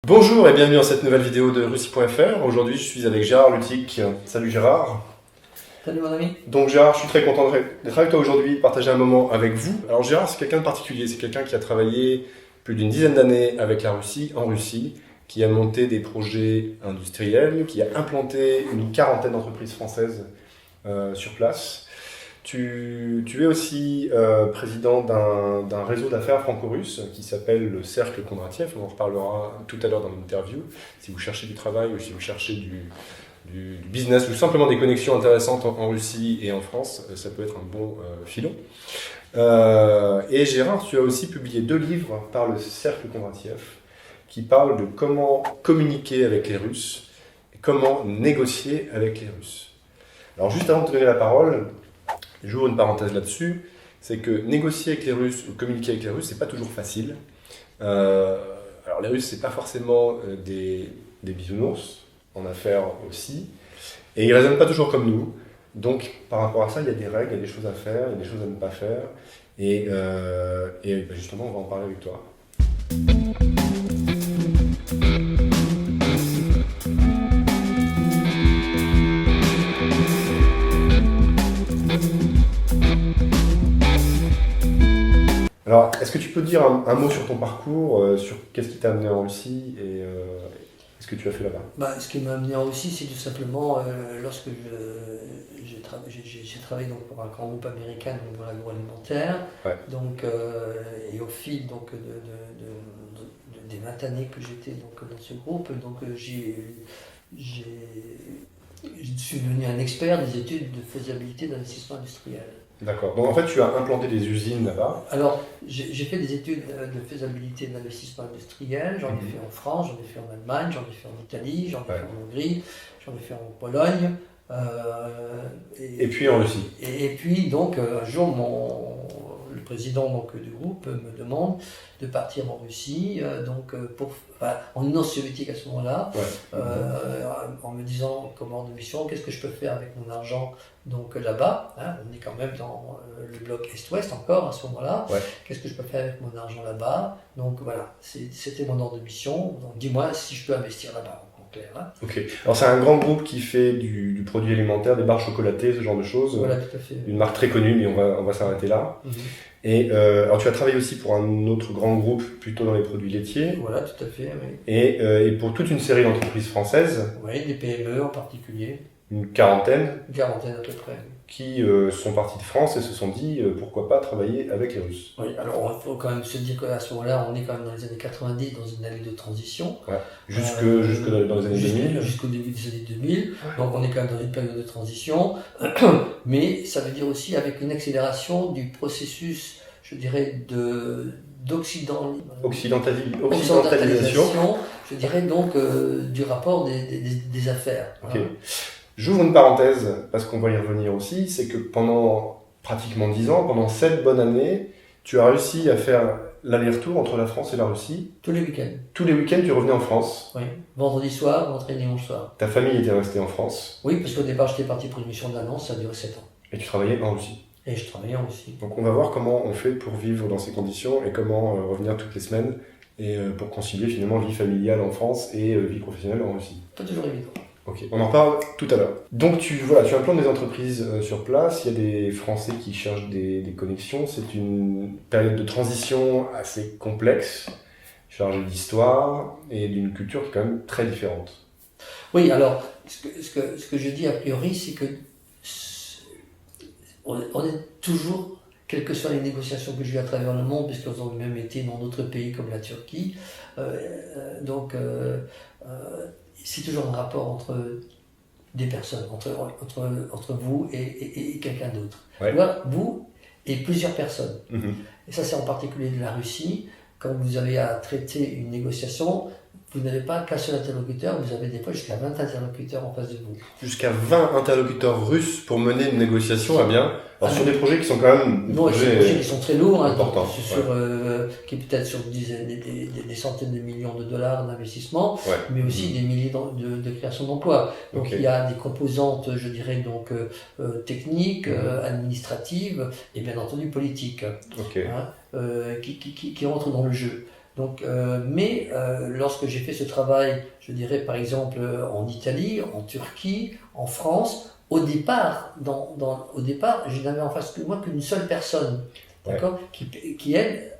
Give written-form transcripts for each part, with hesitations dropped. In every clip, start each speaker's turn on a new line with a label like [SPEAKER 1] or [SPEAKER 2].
[SPEAKER 1] Bonjour et bienvenue dans cette nouvelle vidéo de Russie.fr. Aujourd'hui, je suis avec Gérard Lutic. Salut Gérard.
[SPEAKER 2] Salut mon ami.
[SPEAKER 1] Donc Gérard, je suis très content d'être avec toi aujourd'hui, de partager un moment avec vous. Alors Gérard, c'est quelqu'un de particulier. C'est quelqu'un qui a travaillé plus d'une dizaine d'années avec la Russie, en Russie, qui a monté des projets industriels, qui a implanté une quarantaine d'entreprises françaises sur place. Tu es aussi président d'un réseau d'affaires franco-russe qui s'appelle le Cercle Kondratiev. On en reparlera tout à l'heure dans l'interview. Si vous cherchez du travail ou si vous cherchez du business ou simplement des connexions intéressantes en Russie et en France, ça peut être un bon filon. Et Gérard, tu as aussi publié 2 livres par le Cercle Kondratiev qui parlent de comment communiquer avec les Russes et comment négocier avec les Russes. Alors juste avant de te donner la parole, j'ouvre une parenthèse là-dessus, c'est que négocier avec les Russes ou communiquer avec les Russes, c'est pas toujours facile. Alors les Russes, c'est pas forcément des bisounours, en affaires aussi, et ils raisonnent pas toujours comme nous. Donc par rapport à ça, il y a des règles, il y a des choses à faire, il y a des choses à ne pas faire, et justement, on va en parler avec toi. Alors, est-ce que tu peux dire un mot sur ton parcours, sur qu'est-ce qui t'a amené en Russie et ce que tu as fait là-bas?
[SPEAKER 2] Ce qui m'a amené en Russie, c'est tout simplement lorsque j'ai travaillé donc, pour un grand groupe américain donc, dans l'agroalimentaire.
[SPEAKER 1] Ouais.
[SPEAKER 2] Donc, et au fil donc, des 20 années que j'étais donc, dans ce groupe, donc, je suis devenu un expert des études de faisabilité d'investissement industriel.
[SPEAKER 1] D'accord. Donc en fait, tu as implanté des usines là-bas.
[SPEAKER 2] Alors, j'ai fait des études de faisabilité d'investissement industriel, j'en ai fait en France, j'en ai fait en Allemagne, j'en ai fait en Italie, j'en ai fait en Hongrie, j'en ai fait en Pologne.
[SPEAKER 1] Et puis en Russie.
[SPEAKER 2] Et puis, donc, un jour, le président donc, du groupe me demande de partir en Russie, en Union soviétique à ce moment-là, en me disant comme ordre de mission, qu'est-ce que je peux faire avec mon argent donc là-bas, on est quand même dans le bloc Est-Ouest encore à ce moment-là, qu'est-ce que je peux faire avec mon argent là-bas, donc voilà, c'était mon ordre de mission, donc dis-moi si je peux investir là-bas.
[SPEAKER 1] Ok. Alors c'est un grand groupe qui fait du produit alimentaire, des barres chocolatées, ce genre de choses.
[SPEAKER 2] Voilà, tout à fait.
[SPEAKER 1] Une marque très connue, mais on va s'arrêter là.
[SPEAKER 2] Mm-hmm.
[SPEAKER 1] Et alors tu as travaillé aussi pour un autre grand groupe, plutôt dans les produits laitiers.
[SPEAKER 2] Voilà, tout à fait, oui.
[SPEAKER 1] Et pour toute une série d'entreprises françaises.
[SPEAKER 2] Oui, des PME en particulier.
[SPEAKER 1] Une quarantaine.
[SPEAKER 2] Une quarantaine à peu près.
[SPEAKER 1] Qui sont partis de France et se sont dit pourquoi pas travailler avec les Russes.
[SPEAKER 2] Oui, alors il faut quand même se dire qu'à ce moment-là, on est quand même dans les années 90, dans une année de transition.
[SPEAKER 1] Ouais. Jusque dans les années 2000.
[SPEAKER 2] Jusqu'au début des années 2000. Donc on est quand même dans une période de transition. Mais ça veut dire aussi avec une accélération du processus, je dirais, occidentalisation, je dirais donc du rapport des affaires.
[SPEAKER 1] Okay. J'ouvre une parenthèse, parce qu'on va y revenir aussi, c'est que pendant pratiquement 10 ans, pendant 7 bonnes années, tu as réussi à faire l'aller-retour entre la France et la Russie.
[SPEAKER 2] Tous les week-ends.
[SPEAKER 1] Tous les week-ends, tu revenais en France.
[SPEAKER 2] Oui, vendredi soir, rentrer dimanche soir.
[SPEAKER 1] Ta famille était restée en France.
[SPEAKER 2] Oui, parce qu'au départ, j'étais parti pour une mission d'un an, ça a duré 7 ans.
[SPEAKER 1] Et tu travaillais en Russie.
[SPEAKER 2] Et je travaillais en Russie.
[SPEAKER 1] Donc on va voir comment on fait pour vivre dans ces conditions et comment revenir toutes les semaines et pour concilier finalement vie familiale en France et vie professionnelle en Russie.
[SPEAKER 2] Pas toujours évident.
[SPEAKER 1] Ok, on en parle tout à l'heure. Donc tu implantes des entreprises sur place, il y a des Français qui cherchent des connexions, c'est une période de transition assez complexe, chargée d'histoire et d'une culture qui est quand même très différente.
[SPEAKER 2] Oui, alors, ce que je dis a priori, c'est que on est toujours, quelles que soient les négociations que j'ai eues à travers le monde, puisqu'elles ont même été dans d'autres pays comme la Turquie, c'est toujours un rapport entre des personnes, entre vous et quelqu'un d'autre.
[SPEAKER 1] Ouais.
[SPEAKER 2] Vous et plusieurs personnes.
[SPEAKER 1] Mm-hmm.
[SPEAKER 2] Et ça, c'est en particulier de la Russie. Quand vous avez à traiter une négociation, vous n'avez pas qu'un seul interlocuteur, vous avez des fois jusqu'à 20 interlocuteurs en face de vous.
[SPEAKER 1] Jusqu'à 20 interlocuteurs russes pour mener une négociation, bien. Alors sur des projets qui sont quand même
[SPEAKER 2] des projets qui sont très lourds,
[SPEAKER 1] importants,
[SPEAKER 2] qui est peut-être sur des centaines de millions de dollars d'investissement, mais aussi des milliers de création d'emplois. Donc il y a des composantes, je dirais, donc techniques, administratives et bien entendu politiques, qui rentrent dans le jeu. Donc, lorsque j'ai fait ce travail, je dirais par exemple en Italie, en Turquie, en France, au départ, je n'avais en face que moi qu'une seule personne, d'accord, qui elle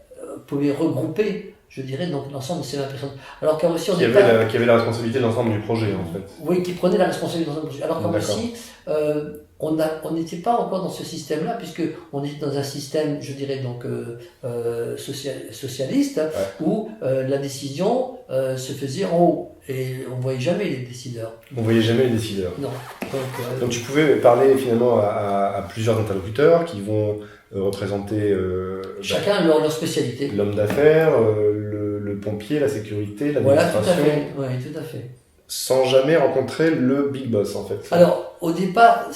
[SPEAKER 2] pouvait regrouper, je dirais, donc l'ensemble de ces 20 personnes. Alors qu'en Russie,
[SPEAKER 1] qui avait la responsabilité de l'ensemble du projet, en fait.
[SPEAKER 2] Oui, qui prenait la responsabilité de l'ensemble du projet. Alors qu'en Russie, on n'était pas encore dans ce système-là, puisque on était dans un système, je dirais donc socialiste, où la décision se faisait en haut, et on voyait jamais les décideurs.
[SPEAKER 1] On voyait jamais les décideurs.
[SPEAKER 2] Non.
[SPEAKER 1] Donc tu pouvais parler finalement à plusieurs interlocuteurs qui vont représenter
[SPEAKER 2] chacun leur spécialité.
[SPEAKER 1] L'homme d'affaires, le pompier, la sécurité, l'administration.
[SPEAKER 2] Voilà, tout à fait.
[SPEAKER 1] Sans jamais rencontrer le big boss, en fait.
[SPEAKER 2] Alors, au départ,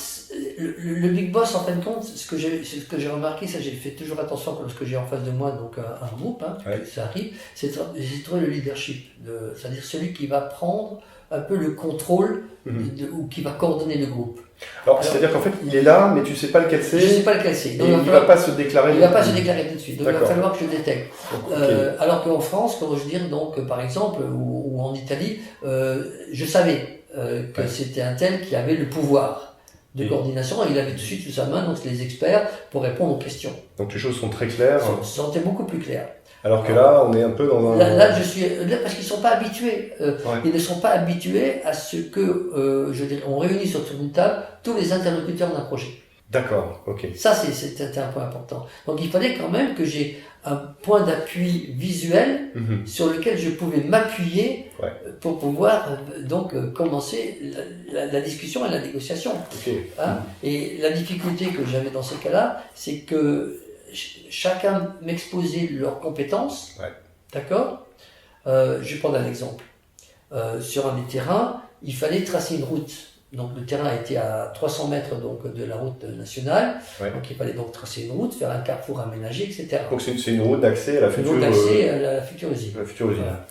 [SPEAKER 2] le big boss, en fin de compte, ce que j'ai remarqué, ça j'ai fait toujours attention lorsque j'ai en face de moi donc un groupe, ça arrive, c'est de trouver le leadership, c'est-à-dire celui qui va prendre un peu le contrôle ou qui va coordonner le groupe.
[SPEAKER 1] Alors c'est-à-dire qu'en fait, il est là, mais tu ne sais pas lequel c'est.
[SPEAKER 2] Je ne sais pas lequel c'est.
[SPEAKER 1] Donc il ne va pas se déclarer.
[SPEAKER 2] Il ne va pas se déclarer tout de suite. Donc il va falloir que je détecte. Alors qu'en France, comme je veux dire, donc par exemple, ou en Italie, je savais que c'était un tel qui avait le pouvoir de coordination, et il avait tout de suite sous sa main donc les experts pour répondre aux questions.
[SPEAKER 1] Donc les choses sont très claires.
[SPEAKER 2] C'était beaucoup plus clair.
[SPEAKER 1] Alors que là, on est un peu dans un...
[SPEAKER 2] Là parce qu'ils ne sont pas habitués. Ils ne sont pas habitués à ce que, je dirais, on réunit sur une table tous les interlocuteurs d'un projet.
[SPEAKER 1] D'accord, ok.
[SPEAKER 2] Ça, c'était un point important. Donc, il fallait quand même que j'ai un point d'appui visuel sur lequel je pouvais m'appuyer pour pouvoir commencer la discussion et la négociation.
[SPEAKER 1] Okay.
[SPEAKER 2] Et la difficulté que j'avais dans ces cas-là, c'est que chacun m'exposait leurs compétences, d'accord. Je vais prendre un exemple. Sur un des terrains, il fallait tracer une route. Donc le terrain était à 300 mètres donc, de la route nationale, donc il fallait donc tracer une route, faire un carrefour aménagé, etc.
[SPEAKER 1] Donc c'est une route d'accès à la future usine.
[SPEAKER 2] Une route d'accès à la future usine.
[SPEAKER 1] La future usine.
[SPEAKER 2] Voilà,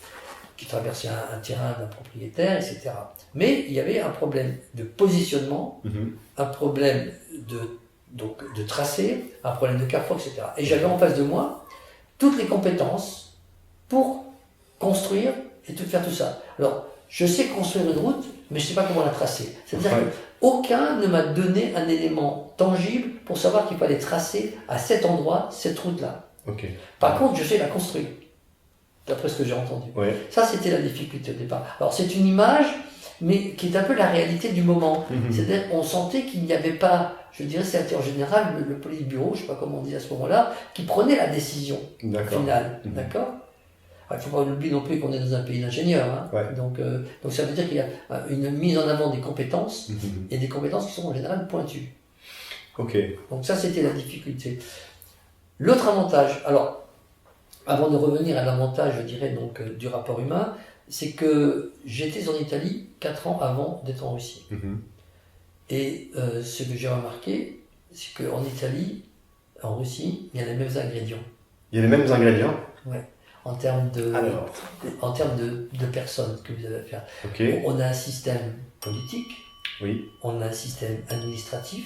[SPEAKER 2] qui traversait un terrain d'un propriétaire, etc. Mais il y avait un problème de positionnement, un problème de tracé, un problème de carrefour, etc. Et j'avais en face de moi toutes les compétences pour construire et faire tout ça. Alors, je sais construire une route, mais je ne sais pas comment la tracer. C'est-à-dire qu'aucun ne m'a donné un élément tangible pour savoir qu'il fallait tracer à cet endroit cette route-là. Par contre, je sais la construire, d'après ce que j'ai entendu. Ça, c'était la difficulté au départ. Alors, c'est une image, mais qui est un peu la réalité du moment. C'est-à-dire qu'on sentait qu'il n'y avait pas, je dirais, c'était en général le politburo, je ne sais pas comment on dit à ce moment-là, qui prenait la décision finale. D'accord. Il ne faut pas oublier non plus qu'on est dans un pays d'ingénieurs. Donc ça veut dire qu'il y a une mise en avant des compétences, et des compétences qui sont en général pointues. Donc ça, c'était la difficulté. L'autre avantage, alors, avant de revenir à l'avantage, je dirais, donc, du rapport humain, c'est que j'étais en Italie 4 ans avant d'être en Russie. Et ce que j'ai remarqué, c'est qu'en Italie, en Russie, il y a les mêmes ingrédients.
[SPEAKER 1] Il y a les mêmes ingrédients ?
[SPEAKER 2] En termes de personnes que vous avez à faire. On a un système politique, on a un système administratif,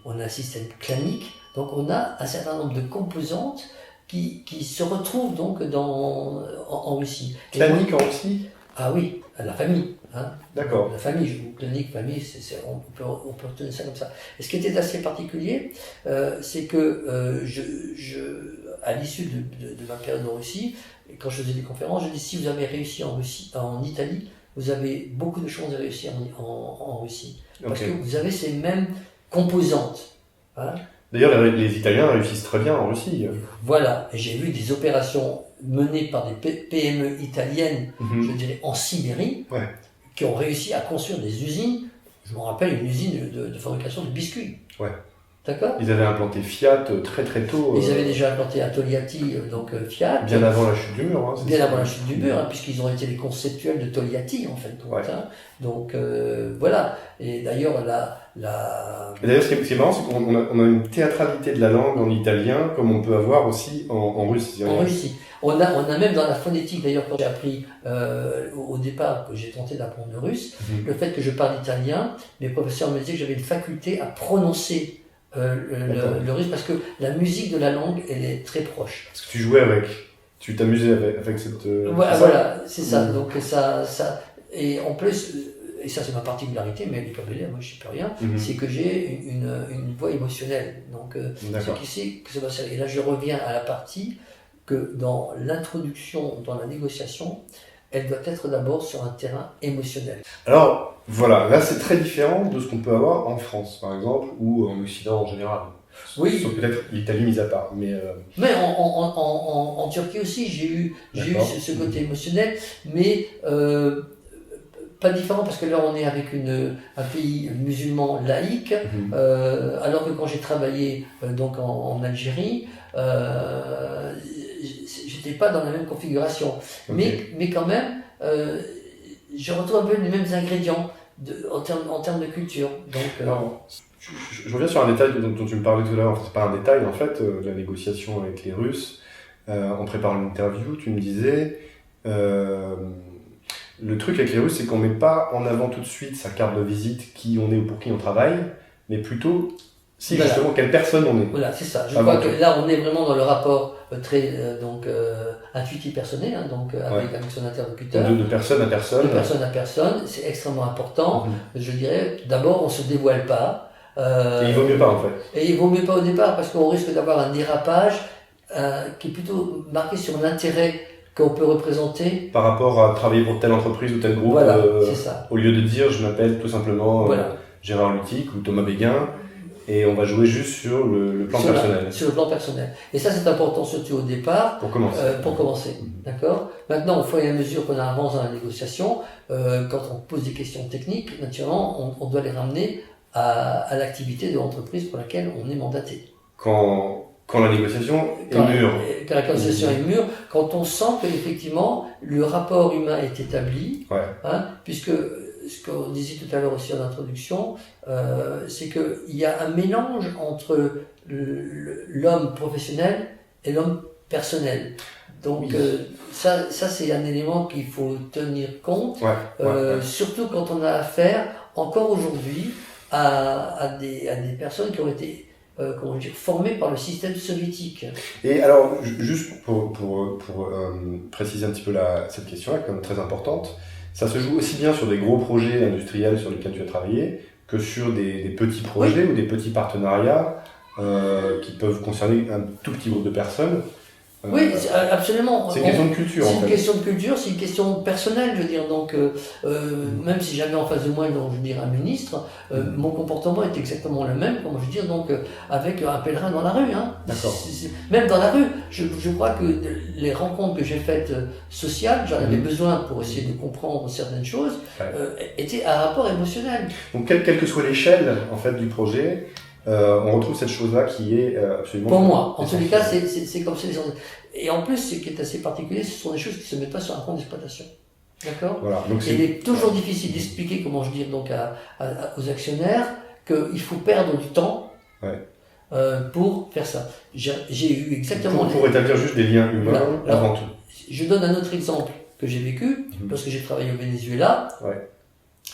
[SPEAKER 2] on a un système clanique, donc on a un certain nombre de composantes qui se retrouvent donc en Russie.
[SPEAKER 1] Clanique en Russie ?
[SPEAKER 2] Ah oui, la famille.
[SPEAKER 1] D'accord.
[SPEAKER 2] La famille, clanique, famille, on peut retenir ça comme ça. Et ce qui était assez particulier, c'est que à l'issue de ma période en Russie, quand je faisais des conférences, je dis si vous avez réussi en Italie, vous avez beaucoup de chances de réussir en Russie. Parce que vous avez ces mêmes composantes.
[SPEAKER 1] D'ailleurs, les Italiens réussissent très bien en Russie.
[SPEAKER 2] Voilà, et j'ai vu des opérations menées par des PME italiennes, je dirais en Sibérie, qui ont réussi à construire des usines. Je me rappelle une usine de fabrication de biscuits. D'accord ?
[SPEAKER 1] Ils avaient implanté Fiat très très tôt.
[SPEAKER 2] Ils avaient déjà implanté à Togliatti, donc Fiat.
[SPEAKER 1] Bien avant la chute du mur.
[SPEAKER 2] Bien avant la chute du mur, puisqu'ils ont été les conceptuels de Togliatti, en fait. Donc voilà. Et d'ailleurs,
[SPEAKER 1] Et d'ailleurs, ce qui est marrant, c'est qu'on a une théâtralité de la langue en italien, comme on peut avoir aussi en russe.
[SPEAKER 2] En Russie. On a même dans la phonétique, d'ailleurs, quand j'ai appris au départ, que j'ai tenté d'apprendre le russe, le fait que je parle italien, mes professeurs me disaient que j'avais une faculté à prononcer le russe, parce que la musique de la langue, elle est très proche.
[SPEAKER 1] Parce que tu jouais avec. Tu t'amusais avec cette...
[SPEAKER 2] Voilà, c'est ça. Donc ça, et en plus, et ça c'est ma particularité, mais les cabelés, moi je ne sais plus rien, c'est que j'ai une voix émotionnelle. Donc ce qui sait que ça va servir. Et là je reviens à la partie que dans l'introduction, dans la négociation, elle doit être d'abord sur un terrain émotionnel.
[SPEAKER 1] Alors voilà, là c'est très différent de ce qu'on peut avoir en France par exemple, ou en Occident en général.
[SPEAKER 2] Oui.
[SPEAKER 1] Sauf peut-être l'Italie mise à part. Mais
[SPEAKER 2] en Turquie aussi, j'ai eu ce côté émotionnel, mais pas différent parce que là on est avec un pays musulman laïque, alors que quand j'ai travaillé donc en Algérie, j'étais pas dans la même configuration. Okay. Mais quand même, je retrouve un peu les mêmes ingrédients en termes de culture. Donc,
[SPEAKER 1] je reviens sur un détail dont tu me parlais tout à l'heure. Enfin, c'est pas un détail en fait, la négociation avec les Russes. En préparant l'interview, tu me disais le truc avec les Russes, c'est qu'on met pas en avant tout de suite sa carte de visite, qui on est ou pour qui on travaille, mais plutôt justement quelle personne on est.
[SPEAKER 2] Voilà, c'est ça. Je crois que là, on est vraiment dans le rapport très intuitif personnel, hein, donc avec son interlocuteur.
[SPEAKER 1] De personne à personne.
[SPEAKER 2] De personne à personne, c'est extrêmement important. Je dirais, d'abord, on se dévoile pas.
[SPEAKER 1] Et il vaut mieux pas en fait.
[SPEAKER 2] Et il vaut mieux pas au départ parce qu'on risque d'avoir un dérapage qui est plutôt marqué sur l'intérêt qu'on peut représenter.
[SPEAKER 1] Par rapport à travailler pour telle entreprise ou tel groupe,
[SPEAKER 2] voilà, c'est ça.
[SPEAKER 1] Au lieu de dire je m'appelle tout simplement Gérard Lutic ou Thomas Béguin, et on va jouer juste sur le plan personnel.
[SPEAKER 2] Sur le plan personnel. Et ça c'est important surtout au départ.
[SPEAKER 1] Pour commencer.
[SPEAKER 2] D'accord. Maintenant, au fur et à mesure qu'on avance dans la négociation, quand on pose des questions techniques, naturellement, on doit les ramener à l'activité de l'entreprise pour laquelle on est mandaté.
[SPEAKER 1] Quand la négociation est mûre.
[SPEAKER 2] Quand la négociation est mûre, quand on sent qu'effectivement le rapport humain est établi, puisque ce qu'on disait tout à l'heure aussi en introduction, c'est qu'il y a un mélange entre l'homme professionnel et l'homme personnel. Donc ça c'est un élément qu'il faut tenir compte, surtout quand on a affaire, encore aujourd'hui, à des personnes qui ont été formés par le système soviétique.
[SPEAKER 1] Et alors, juste pour préciser un petit peu cette question-là, comme très importante, ça se joue aussi bien sur des gros projets industriels sur lesquels tu as travaillé, que sur des petits projets ou des petits partenariats qui peuvent concerner un tout petit groupe de personnes.
[SPEAKER 2] Oui, absolument.
[SPEAKER 1] C'est une question de culture.
[SPEAKER 2] C'est une question de culture, c'est une question personnelle, je veux dire. Donc, même si jamais en face de moi, donc, je veux dire un ministre, mon comportement est exactement le même, comme je veux dire, donc avec un pèlerin dans la rue. Hein.
[SPEAKER 1] D'accord.
[SPEAKER 2] Même dans la rue, je crois que les rencontres que j'ai faites sociales, j'en avais besoin pour essayer de comprendre certaines choses, étaient à rapport émotionnel.
[SPEAKER 1] Donc, quelle que soit l'échelle en fait du projet. On retrouve cette chose-là qui est absolument...
[SPEAKER 2] Pour moi, en tous les cas, c'est comme ça. Et en plus, ce qui est assez particulier, ce sont des choses qui ne se mettent pas sur un compte d'exploitation. D'accord.
[SPEAKER 1] Voilà, donc
[SPEAKER 2] il est toujours difficile d'expliquer, comment je dis, donc aux actionnaires qu'il faut perdre du temps pour faire ça. J'ai eu exactement...
[SPEAKER 1] Pour établir juste des liens humains avant tout.
[SPEAKER 2] Je donne un autre exemple que j'ai vécu, lorsque j'ai travaillé au Venezuela.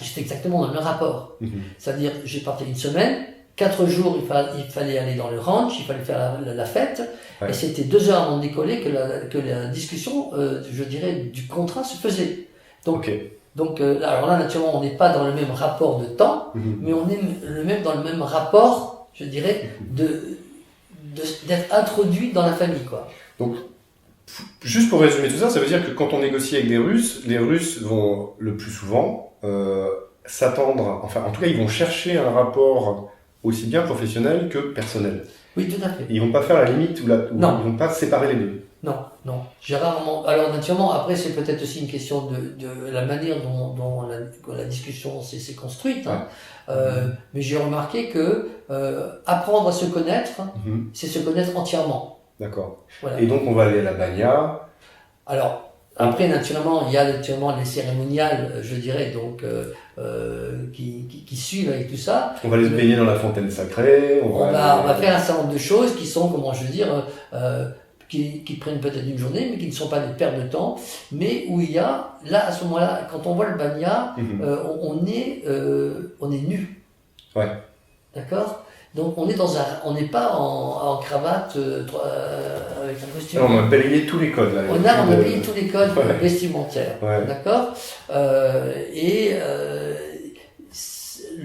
[SPEAKER 2] J'étais exactement dans le même rapport. C'est-à-dire, j'ai parti une semaine, 4 jours, il fallait aller dans le ranch, il fallait faire la fête, et c'était 2 heures avant de décoller que la discussion, je dirais, du contrat se faisait. Donc, alors là, naturellement, on n'est pas dans le même rapport de temps, mais on est dans le même rapport, je dirais, d'être introduit dans la famille, quoi.
[SPEAKER 1] Donc, juste pour résumer tout ça, ça veut dire que quand on négocie avec des Russes, les Russes vont le plus souvent s'attendre, enfin, en tout cas, ils vont chercher un rapport aussi bien professionnel que personnel.
[SPEAKER 2] Oui, tout à fait.
[SPEAKER 1] Ils vont pas faire la limite ou ils vont pas séparer les deux.
[SPEAKER 2] Non. J'ai rarement. Alors naturellement, après c'est peut-être aussi une question de la manière dont la discussion s'est construite. Hein. Mais j'ai remarqué que apprendre à se connaître, c'est se connaître entièrement.
[SPEAKER 1] D'accord.
[SPEAKER 2] Voilà.
[SPEAKER 1] Et donc on va aller à la Bagna.
[SPEAKER 2] Alors. Après, naturellement, il y a naturellement les cérémoniales, je dirais, donc qui suivent avec tout ça.
[SPEAKER 1] On va aller se baigner dans la fontaine sacrée.
[SPEAKER 2] On va faire un certain nombre de choses qui sont, comment je veux dire, qui prennent peut-être une journée, mais qui ne sont pas des pertes de temps, mais où il y a, là, à ce moment-là, quand on voit le Bagna, on est nu.
[SPEAKER 1] Ouais.
[SPEAKER 2] D'accord ? Donc on n'est pas en cravate avec un costume.
[SPEAKER 1] On a balayé tous les codes là.
[SPEAKER 2] On a balayé tous les codes vestimentaires,
[SPEAKER 1] ouais.
[SPEAKER 2] D'accord.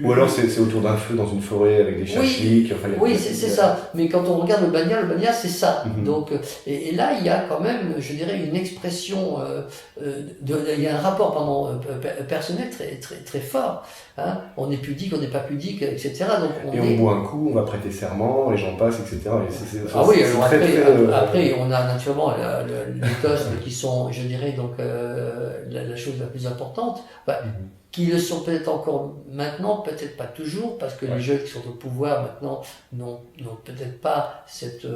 [SPEAKER 1] Ou alors c'est autour d'un feu dans une forêt avec des chachliks.
[SPEAKER 2] Oui, c'est ça. Mais quand on regarde le banya c'est ça. Donc, et là, il y a quand même, je dirais, une expression, il y a un rapport personnel très fort. Hein. On est pudique, on n'est pas pudique, etc. Donc,
[SPEAKER 1] on boit un coup, on va prêter serment, les gens passent, etc.
[SPEAKER 2] Après, on a naturellement les toasts qui sont, je dirais, donc la chose la plus importante. Qui le sont peut-être encore maintenant, peut-être pas toujours, parce que les jeunes qui sont au pouvoir maintenant n'ont peut-être pas cette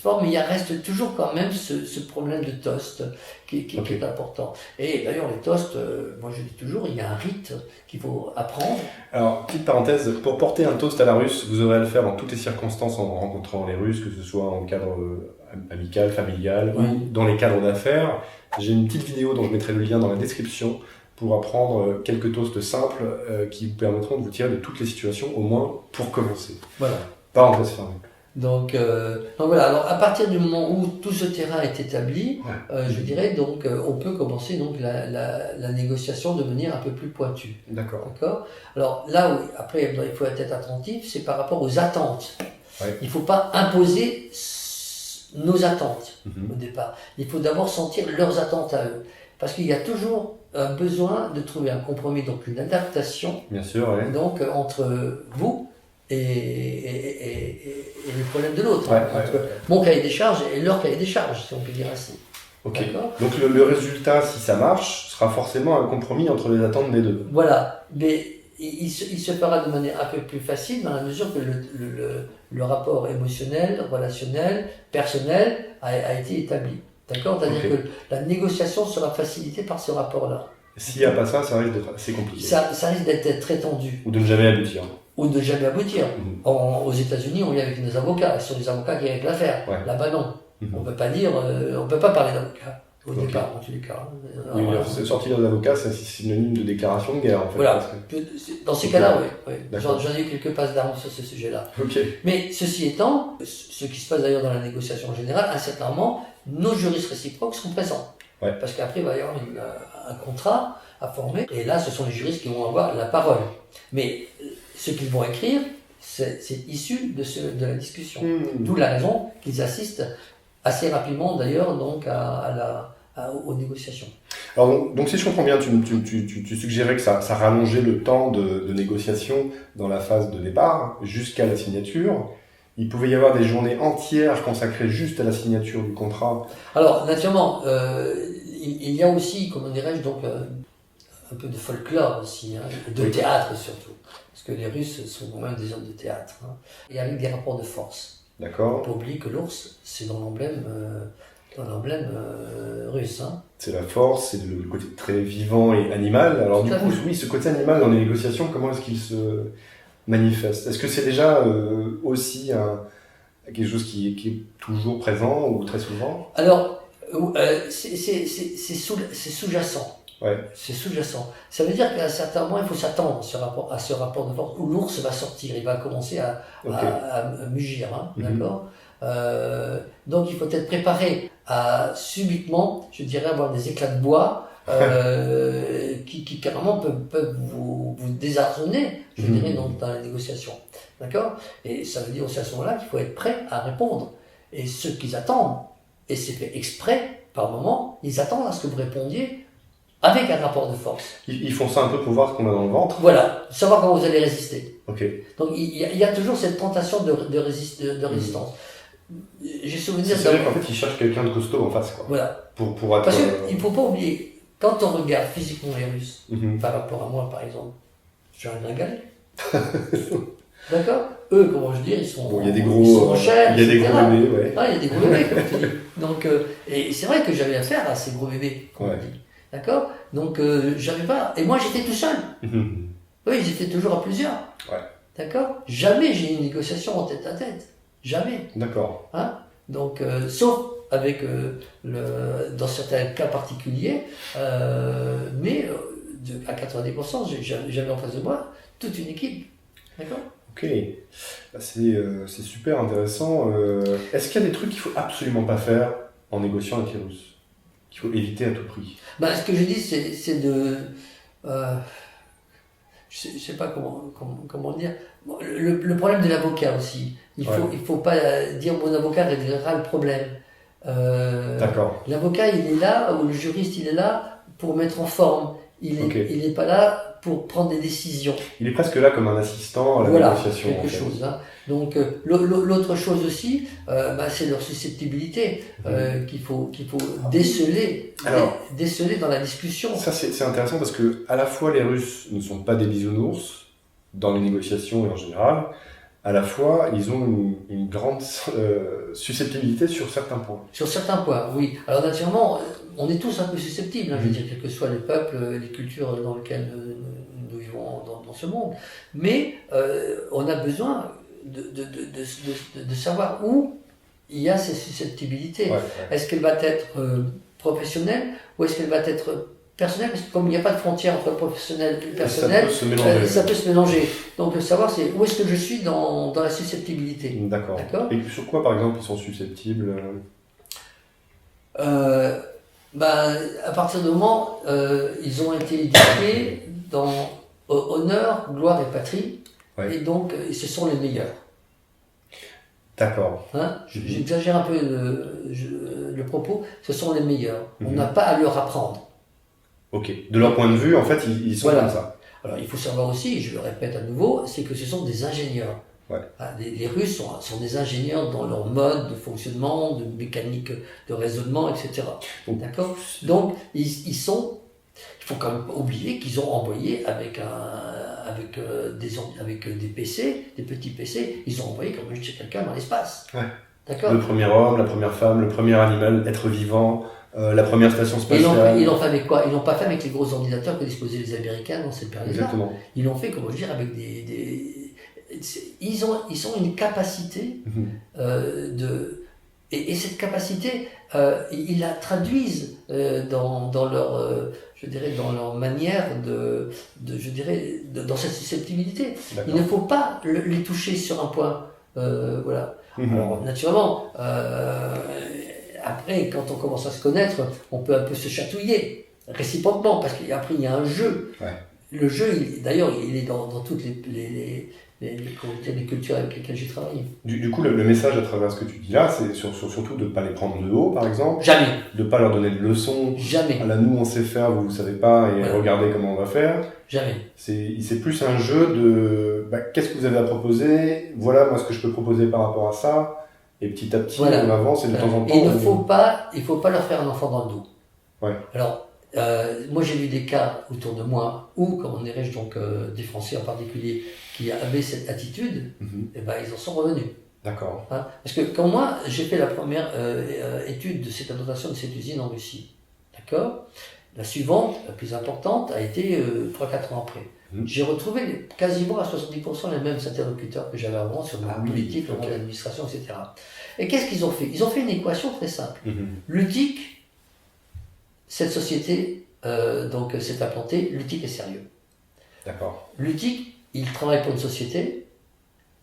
[SPEAKER 2] forme, mais il reste toujours quand même ce problème de toast qui est important. Et d'ailleurs, les toasts, moi je dis toujours, il y a un rite qu'il faut apprendre.
[SPEAKER 1] Alors, petite parenthèse, pour porter un toast à la russe, vous aurez à le faire dans toutes les circonstances en rencontrant les Russes, que ce soit en cadre amical, familial, ou dans les cadres d'affaires. J'ai une petite vidéo dont je mettrai le lien dans la description, pour apprendre quelques toasts simples qui vous permettront de vous tirer de toutes les situations, au moins pour commencer.
[SPEAKER 2] Voilà.
[SPEAKER 1] Parenthèse fermée.
[SPEAKER 2] Donc voilà, alors à partir du moment où tout ce terrain est établi, je dirais donc on peut commencer donc la négociation de manière un peu plus pointue.
[SPEAKER 1] D'accord.
[SPEAKER 2] Alors là où après il faut être attentif, c'est par rapport aux attentes. Il ne faut pas imposer nos attentes au départ. Il faut d'abord sentir leurs attentes à eux. Parce qu'il y a toujours un besoin de trouver un compromis, donc une adaptation.
[SPEAKER 1] Bien sûr,
[SPEAKER 2] donc entre vous et les problèmes de l'autre. Entre mon cahier des charges et leur cahier des charges, si on peut dire ainsi.
[SPEAKER 1] Ok. Donc le résultat, si ça marche, sera forcément un compromis entre les attentes des deux.
[SPEAKER 2] Voilà. Mais il se fera de manière un peu plus facile dans la mesure que le rapport émotionnel, relationnel, personnel a été établi. D'accord ? C'est-à-dire que la négociation sera facilitée par ce rapport-là.
[SPEAKER 1] S'il n'y a pas ça risque d'être assez compliqué.
[SPEAKER 2] Ça risque d'être très tendu.
[SPEAKER 1] Ou de ne jamais aboutir.
[SPEAKER 2] Aux États-Unis, on vient avec nos avocats. Ce sont les avocats qui règlent l'affaire. Là-bas, non. On peut pas dire, on peut pas parler d'avocats. Au départ, en tous les cas.
[SPEAKER 1] C'est sortir d'un avocat, c'est synonyme de déclaration de guerre, en fait.
[SPEAKER 2] Voilà. Dans ces cas-là, oui. J'en ai eu quelques passes d'armes sur ce sujet-là. Mais ceci étant, ce qui se passe d'ailleurs dans la négociation en général, assez clairement, nos juristes réciproques sont présents. Parce qu'après, il va y avoir un contrat à former, et là, ce sont les juristes qui vont avoir la parole. Mais ce qu'ils vont écrire, c'est issu de la discussion. D'où la raison qu'ils assistent assez rapidement, d'ailleurs, donc aux négociations.
[SPEAKER 1] Alors, donc si je comprends bien, tu suggérais que ça rallongeait le temps de négociation dans la phase de départ jusqu'à la signature. Il pouvait y avoir des journées entières consacrées juste à la signature du contrat.
[SPEAKER 2] Alors, naturellement, il y a aussi, comment dirais-je, donc un peu de folklore aussi, de théâtre surtout. Parce que les Russes sont quand même des hommes de théâtre. Et avec des rapports de force.
[SPEAKER 1] D'accord.
[SPEAKER 2] Il ne faut pas oublier que l'ours, c'est dans l'emblème russe.
[SPEAKER 1] C'est la force, c'est le côté très vivant et animal. Alors du coup, oui, ce côté animal dans les négociations, comment est-ce qu'il se manifeste ? Est-ce que c'est déjà aussi quelque chose qui est toujours présent ou très souvent ?
[SPEAKER 2] Alors, c'est sous-jacent. C'est sous-jacent. Ça veut dire qu'à un certain moment, il faut s'attendre à ce rapport de force où l'ours va sortir, il va commencer à mugir, d'accord ? Donc il faut être préparé à subitement, je dirais, avoir des éclats de bois qui carrément peuvent vous désarçonner, je dirais, dans la négociation. D'accord ? Et ça veut dire aussi à ce moment-là qu'il faut être prêt à répondre. Et ceux qu'ils attendent, et c'est fait exprès par moment, ils attendent à ce que vous répondiez avec un rapport de force.
[SPEAKER 1] Ils font ça un peu pour voir ce qu'on a dans le ventre.
[SPEAKER 2] Voilà, savoir comment vous allez résister. Donc il y a toujours cette tentation de résistance. J'ai souvenir.
[SPEAKER 1] C'est vrai qu'en fait, ils cherchent quelqu'un de costaud en face, quoi.
[SPEAKER 2] Voilà.
[SPEAKER 1] Pour être.
[SPEAKER 2] Parce qu'il ne faut pas oublier, quand on regarde physiquement les Russes, par rapport à moi par exemple, je suis un gringalet. D'accord ? Eux, comment je dis, ils sont.
[SPEAKER 1] Il y a des gros.
[SPEAKER 2] En chair,
[SPEAKER 1] il y a des gros bébés,
[SPEAKER 2] il y a des gros bébés, comme tu dis. Donc, et c'est vrai que j'avais affaire à ces gros bébés, comme on dit. D'accord ? Donc, j'avais pas. Et moi, j'étais tout seul. Oui, ils étaient toujours à plusieurs. D'accord ? Jamais j'ai eu une négociation en tête à tête. Jamais.
[SPEAKER 1] D'accord.
[SPEAKER 2] Donc, sauf avec, dans certains cas particuliers, mais à 90%, j'avais en face de moi toute une équipe. D'accord ?
[SPEAKER 1] Ok, c'est super intéressant. Est-ce qu'il y a des trucs qu'il faut absolument pas faire en négociant avec les Russes, qu'il faut éviter à tout prix?
[SPEAKER 2] Ce que je dis, c'est de... je sais pas comment dire. Bon, le problème de l'avocat aussi. Il faut pas dire mon avocat réglera le problème.
[SPEAKER 1] D'accord.
[SPEAKER 2] L'avocat, il est là, ou le juriste, il est là pour mettre en forme. Il n'est pas là pour prendre des décisions.
[SPEAKER 1] Il est presque là comme un assistant à la négociation.
[SPEAKER 2] Quelque chose. Hein. Donc, l'autre chose aussi, c'est leur susceptibilité qu'il faut déceler, déceler dans la discussion.
[SPEAKER 1] Ça, c'est intéressant parce que à la fois les Russes ne sont pas des bisounours dans les négociations et en général, à la fois ils ont une grande susceptibilité sur certains points.
[SPEAKER 2] Sur certains points, oui. Alors naturellement, on est tous un peu susceptibles, je veux dire, quels que soient les peuples, les cultures dans lesquelles nous vivons dans ce monde. Mais on a besoin de savoir où il y a ces susceptibilité. Est-ce qu'elle va être professionnelle ou est-ce qu'elle va être personnelle? Parce que comme il n'y a pas de frontière entre professionnel et personnel, ça peut se mélanger. Donc savoir c'est où est-ce que je suis dans la susceptibilité.
[SPEAKER 1] D'accord. Et sur quoi par exemple ils sont susceptibles?
[SPEAKER 2] À partir du moment ils ont été éduqués dans honneur, gloire et patrie, et donc ce sont les meilleurs.
[SPEAKER 1] D'accord.
[SPEAKER 2] Hein, j'exagère un peu le propos, ce sont les meilleurs. On n'a pas à leur apprendre.
[SPEAKER 1] Ok. De leur point de vue, en fait, ils sont comme ça.
[SPEAKER 2] Alors, il faut savoir aussi, je le répète à nouveau, c'est que ce sont des ingénieurs. Les Russes sont des ingénieurs dans leur mode de fonctionnement, de mécanique de raisonnement, etc. D'accord ? Donc, il faut quand même pas oublier qu'ils ont envoyé avec des PC, des petits PC, ils ont envoyé comme chez quelqu'un dans l'espace. D'accord ?
[SPEAKER 1] Le premier homme, la première femme, le premier animal, être vivant, la première station spatiale.
[SPEAKER 2] Ils l'ont fait avec quoi? Ils l'ont pas fait avec les gros ordinateurs que disposaient les Américains dans cette période-là.
[SPEAKER 1] Exactement.
[SPEAKER 2] Ils l'ont fait, comment dire, avec ils ont une capacité et cette capacité, ils la traduisent dans leur, je dirais, dans leur manière dans cette susceptibilité. Il ne faut pas les toucher sur un point, voilà. Alors naturellement, après, quand on commence à se connaître, on peut un peu se chatouiller réciproquement parce qu'après il y a un jeu. Le jeu, d'ailleurs, il est dans toutes les cultures avec lesquelles j'ai travaillé.
[SPEAKER 1] Du coup, le message à travers ce que tu dis là, c'est surtout de ne pas les prendre de haut, par exemple.
[SPEAKER 2] Jamais.
[SPEAKER 1] De ne pas leur donner de leçons.
[SPEAKER 2] Jamais.
[SPEAKER 1] Là, nous, on sait faire, vous ne savez pas, et regardez comment on va faire.
[SPEAKER 2] Jamais.
[SPEAKER 1] C'est plus un jeu de qu'est-ce que vous avez à proposer, voilà moi ce que je peux proposer par rapport à ça, et petit à petit, on avance, et de temps en temps...
[SPEAKER 2] Et il faut pas leur faire un enfant dans le dos. Alors, moi j'ai vu des cas autour de moi où, comment dirais-je, donc des Français en particulier qui avaient cette attitude, et ils en sont revenus.
[SPEAKER 1] D'accord.
[SPEAKER 2] Hein, parce que quand moi j'ai fait la première étude de cette implantation de cette usine en Russie, d'accord, la suivante, la plus importante, a été 3-4 ans après. J'ai retrouvé quasiment à 70% les mêmes interlocuteurs que j'avais avant sur la politique, le monde de l'administration, etc. Et qu'est-ce qu'ils ont fait? Ils ont fait une équation très simple. L'UTIC, cette société s'est implantée, l'UTIC est sérieux.
[SPEAKER 1] D'accord.
[SPEAKER 2] L'UTIC, il travaille pour une société,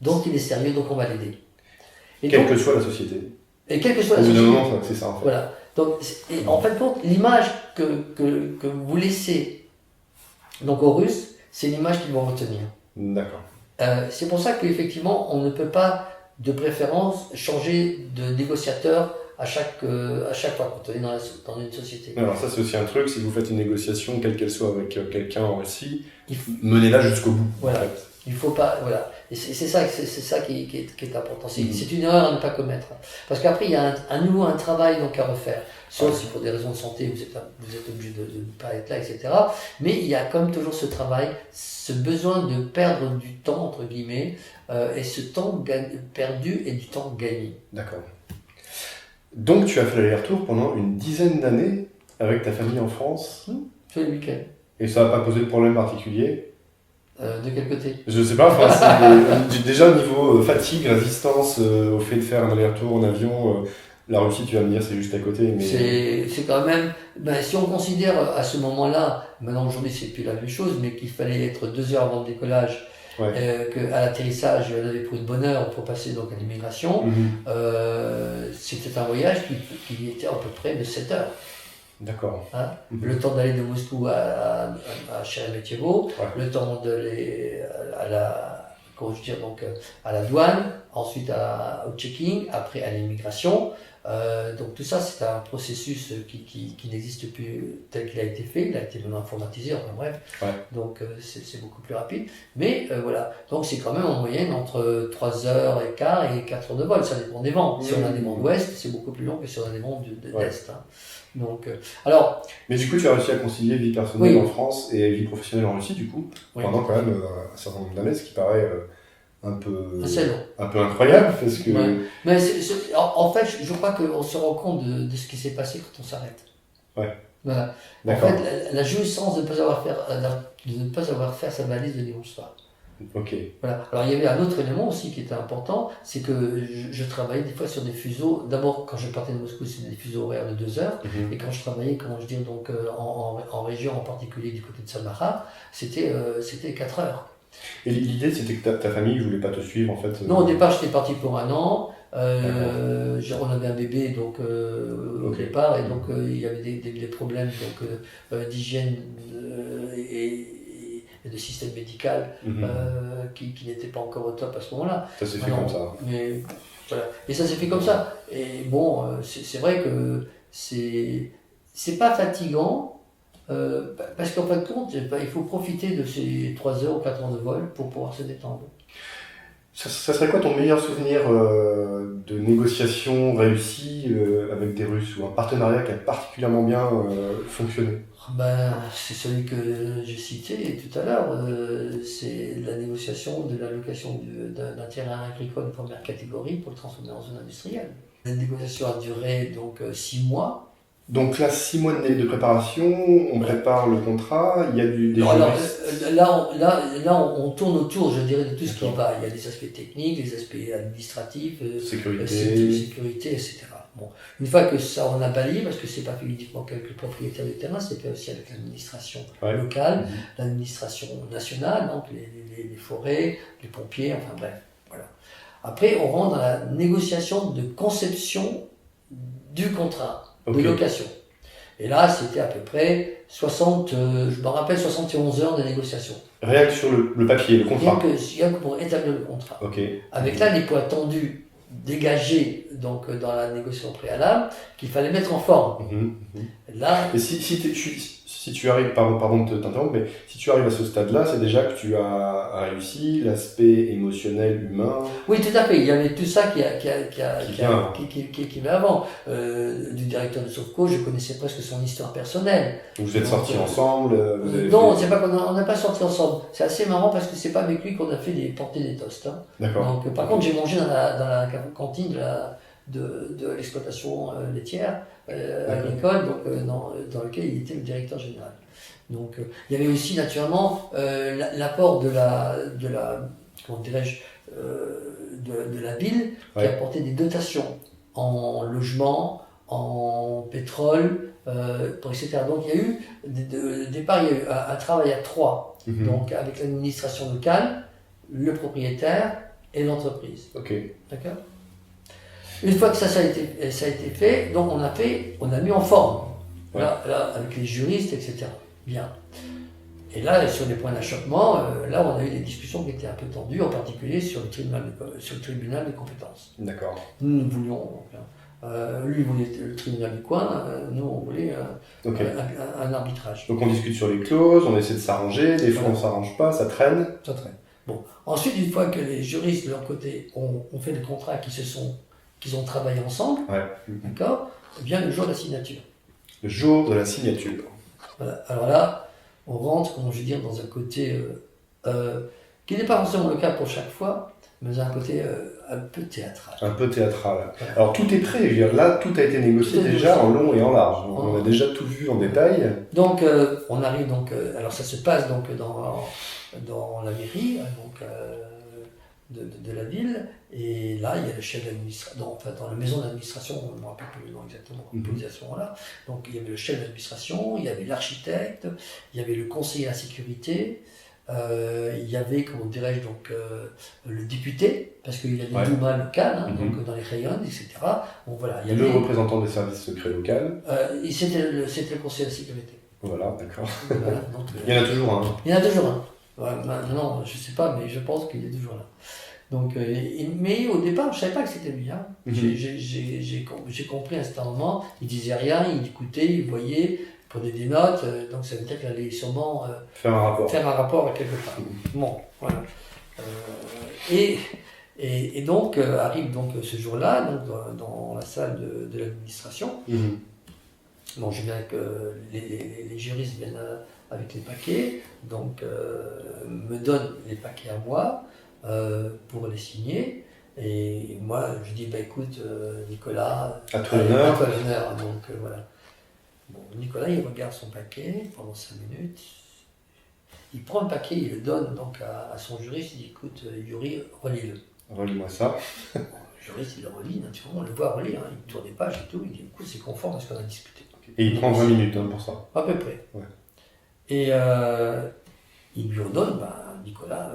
[SPEAKER 2] donc il est sérieux, donc on va l'aider.
[SPEAKER 1] Quelle que soit la société.
[SPEAKER 2] Et quelle que soit la société.
[SPEAKER 1] Au bout d'un moment, c'est ça en fait.
[SPEAKER 2] Voilà. Donc, en fin de compte, l'image que vous laissez donc aux Russes, c'est l'image qu'ils vont retenir.
[SPEAKER 1] D'accord.
[SPEAKER 2] C'est pour ça qu'effectivement, on ne peut pas, de préférence, changer de négociateur à chaque fois quand on est dans une société.
[SPEAKER 1] Alors ça, c'est aussi un truc, si vous faites une négociation, quelle qu'elle soit avec quelqu'un en Russie, menez-la jusqu'au bout.
[SPEAKER 2] Voilà. En fait. Il faut pas, voilà. Et c'est ça qui est important. C'est une erreur à ne pas commettre. Parce qu'après, il y a à nouveau un travail donc à refaire. Sauf si pour des raisons de santé, vous êtes obligé de ne pas être là, etc. Mais il y a comme toujours ce travail, ce besoin de perdre du temps, entre guillemets, et ce temps perdu et du temps gagné.
[SPEAKER 1] D'accord. Donc tu as fait l'aller-retour pendant une dizaine d'années avec ta famille en France.
[SPEAKER 2] Tous les week-ends.
[SPEAKER 1] Et ça n'a pas posé de problème particulier?
[SPEAKER 2] De quel côté?
[SPEAKER 1] Je sais pas, déjà au niveau fatigue, résistance au fait de faire un aller-retour en avion, la Russie, tu vas me dire, c'est juste à côté. Mais...
[SPEAKER 2] C'est quand même, si on considère à ce moment-là, maintenant aujourd'hui c'est plus la même chose, mais qu'il fallait être 2 heures avant le décollage qu'à l'atterrissage, il y en avait pour une bonne heure pour passer donc à l'immigration. C'était un voyage qui était à peu près de 7 heures.
[SPEAKER 1] D'accord.
[SPEAKER 2] Hein, le temps d'aller de Moscou à Sheremetyevo, le temps d'aller à la douane, ensuite au check-in, après à l'immigration. Donc tout ça, c'est un processus qui n'existe plus tel qu'il a été fait. Il a été maintenant informatisé, enfin bref. Donc c'est beaucoup plus rapide. Mais voilà, donc c'est quand même en moyenne entre 3h15 et 4 heures de vol. Ça dépend des vents. Si on a des vents d'ouest, c'est beaucoup plus long que si on a des vents d'est. Hein. Donc, alors...
[SPEAKER 1] Mais du coup, tu as réussi à concilier vie personnelle en France et vie professionnelle en Russie, du coup, pendant quand même un certain nombre d'années, ce qui paraît un peu incroyable, parce que...
[SPEAKER 2] Mais en fait, je crois qu'on se rend compte de ce qui s'est passé quand on s'arrête. Voilà. En fait, la jouissance de ne pas avoir fait sa valise de dimanche soir. Voilà. Alors il y avait un autre élément aussi qui était important, c'est que je travaillais des fois sur des fuseaux. D'abord, quand je partais de Moscou, c'était des fuseaux horaires de 2 heures, et quand je travaillais, donc en région, en particulier du côté de Samara, c'était 4 heures.
[SPEAKER 1] Et l'idée, c'était que ta famille ne voulait pas te suivre, en fait
[SPEAKER 2] Non, au départ, j'étais parti pour 1 an. On avait un bébé donc, au départ, et donc il y avait des problèmes d'hygiène et de système médical qui n'était pas encore au top à ce moment-là.
[SPEAKER 1] Ça s'est fait comme ça.
[SPEAKER 2] Mais, voilà. Et ça s'est fait comme ça. Et bon, c'est vrai que c'est pas fatigant, parce qu'en fin de compte, il faut profiter de ces 3 heures ou 4 heures de vol pour pouvoir se détendre.
[SPEAKER 1] Ça serait quoi ton meilleur souvenir de négociation réussie avec des Russes, ou un partenariat qui a particulièrement bien fonctionné?
[SPEAKER 2] C'est celui que j'ai cité tout à l'heure, c'est la négociation de l'allocation d'un terrain agricole de première catégorie pour le transformer en zone industrielle. La négociation a duré donc 6 mois.
[SPEAKER 1] Donc là, 6 mois de préparation, on prépare le contrat, il y a des
[SPEAKER 2] là, on tourne autour, je dirais, de tout ce qui va. Il y a des aspects techniques, des aspects administratifs, sécurité, etc. Bon, une fois que ça on a balayé, parce que c'est pas fait uniquement avec le propriétaire du terrain, c'est fait aussi avec l'administration locale, l'administration nationale, donc les forêts, les pompiers, enfin bref, voilà. Après, on rentre dans la négociation de conception du contrat de location. Et là, c'était à peu près 71 heures de négociation.
[SPEAKER 1] Rien que sur le papier, le contrat.
[SPEAKER 2] Rien que pour établir le contrat. Avec là les points tendus dégagés donc, dans la négociation préalable qu'il fallait mettre en forme. Là,
[SPEAKER 1] et si tu arrives, pardon de t'interrompre, mais si tu arrives à ce stade-là, c'est déjà que tu as réussi l'aspect émotionnel, humain.
[SPEAKER 2] Oui, tout à fait. Il y avait tout ça qui vient avant. Du directeur de Sovco, je connaissais presque son histoire personnelle.
[SPEAKER 1] Vous êtes sortis ensemble
[SPEAKER 2] Non, c'est pas on n'a pas sorti ensemble. C'est assez marrant parce que c'est pas avec lui qu'on a fait porter des toasts. Hein.
[SPEAKER 1] D'accord.
[SPEAKER 2] Donc, par contre, j'ai mangé dans la cantine de l'exploitation laitière agricole, donc, dans lequel il était le directeur général. Donc, il y avait aussi naturellement l'apport de la comment dirais-je, de la ville qui apportait des dotations en logement, en pétrole, etc. Donc il y a eu, au départ, il y a eu un travail à 3, donc avec l'administration locale, le propriétaire et l'entreprise. D'accord. Une fois que ça a été fait, donc on a mis en forme, là, avec les juristes, etc. Bien. Et là, sur les points d'achoppement, là, on a eu des discussions qui étaient un peu tendues, en particulier sur le tribunal de compétences.
[SPEAKER 1] D'accord.
[SPEAKER 2] Nous voulions, lui voulait le tribunal du coin, nous on voulait un arbitrage.
[SPEAKER 1] Donc on discute sur les clauses, on essaie de s'arranger, des fois on ne s'arrange pas, ça traîne.
[SPEAKER 2] Ça traîne. Bon. Ensuite, une fois que les juristes de leur côté ont fait des contrats qu'ils ont travaillé ensemble, d'accord, vient le jour de la signature.
[SPEAKER 1] Le jour de la signature.
[SPEAKER 2] Voilà. Alors là, on rentre, comment je veux dire, dans un côté qui n'est pas forcément le cas pour chaque fois, mais un côté un peu théâtral. Un peu théâtral.
[SPEAKER 1] Voilà. Alors tout est prêt, je veux dire, là tout a été négocié déjà en long et en large. On a déjà tout vu en détail.
[SPEAKER 2] Donc on arrive donc, alors ça se passe donc dans la mairie, donc de la ville, et là il y a le chef d'administration, enfin dans la maison d'administration, on ne me rappelle plus le nom exactement, à ce moment-là. Donc il y avait le chef d'administration, il y avait l'architecte, il y avait le conseiller à la sécurité, il y avait, comment dirais-je, donc, le député, parce qu'il y a des
[SPEAKER 1] Ouais.
[SPEAKER 2] doumas locales, hein,
[SPEAKER 1] Mhm.
[SPEAKER 2] donc dans les rayons, etc. Bon, voilà, il y
[SPEAKER 1] Le
[SPEAKER 2] avait,
[SPEAKER 1] représentant des services secrets locaux.
[SPEAKER 2] et c'était le Conseil de la sécurité.
[SPEAKER 1] Voilà, d'accord.
[SPEAKER 2] Voilà, donc,
[SPEAKER 1] Il y en a toujours un.
[SPEAKER 2] il y en a toujours un. Ouais, maintenant, je sais pas, mais je pense qu'il est toujours là. Donc, mais au départ, je savais pas que c'était lui. Hein.
[SPEAKER 1] Mhm.
[SPEAKER 2] J'ai compris à un certain moment, il disait rien, il écoutait, il voyait, il prenait des notes, donc ça veut dire qu'il allait sûrement
[SPEAKER 1] Faire un rapport.
[SPEAKER 2] faire un rapport à quelque part. Bon, voilà. Et donc, arrive donc ce jour-là, donc, dans la salle de l'administration.
[SPEAKER 1] Mhm.
[SPEAKER 2] Bon, je viens que les juristes viennent avec les paquets, donc me donnent les paquets à moi pour les signer. Et moi, je dis, bah écoute, Nicolas,
[SPEAKER 1] À toi l'honneur.
[SPEAKER 2] à toi l'honneur. Donc voilà. Bon, Nicolas, il regarde son paquet pendant 5 minutes. Il prend le paquet, il le donne donc à son juriste. Il dit, écoute, Yuri, relis-le.
[SPEAKER 1] Relis-moi ça.
[SPEAKER 2] Bon, le juriste, il le relit, naturellement, on le voit relire. Hein, il tourne les pages et tout. Il dit, écoute, c'est conforme à ce qu'on a discuté.
[SPEAKER 1] Et il prend 20 minutes hein, pour ça.
[SPEAKER 2] À peu près.
[SPEAKER 1] Ouais.
[SPEAKER 2] Et il lui redonne, bah, Nicolas,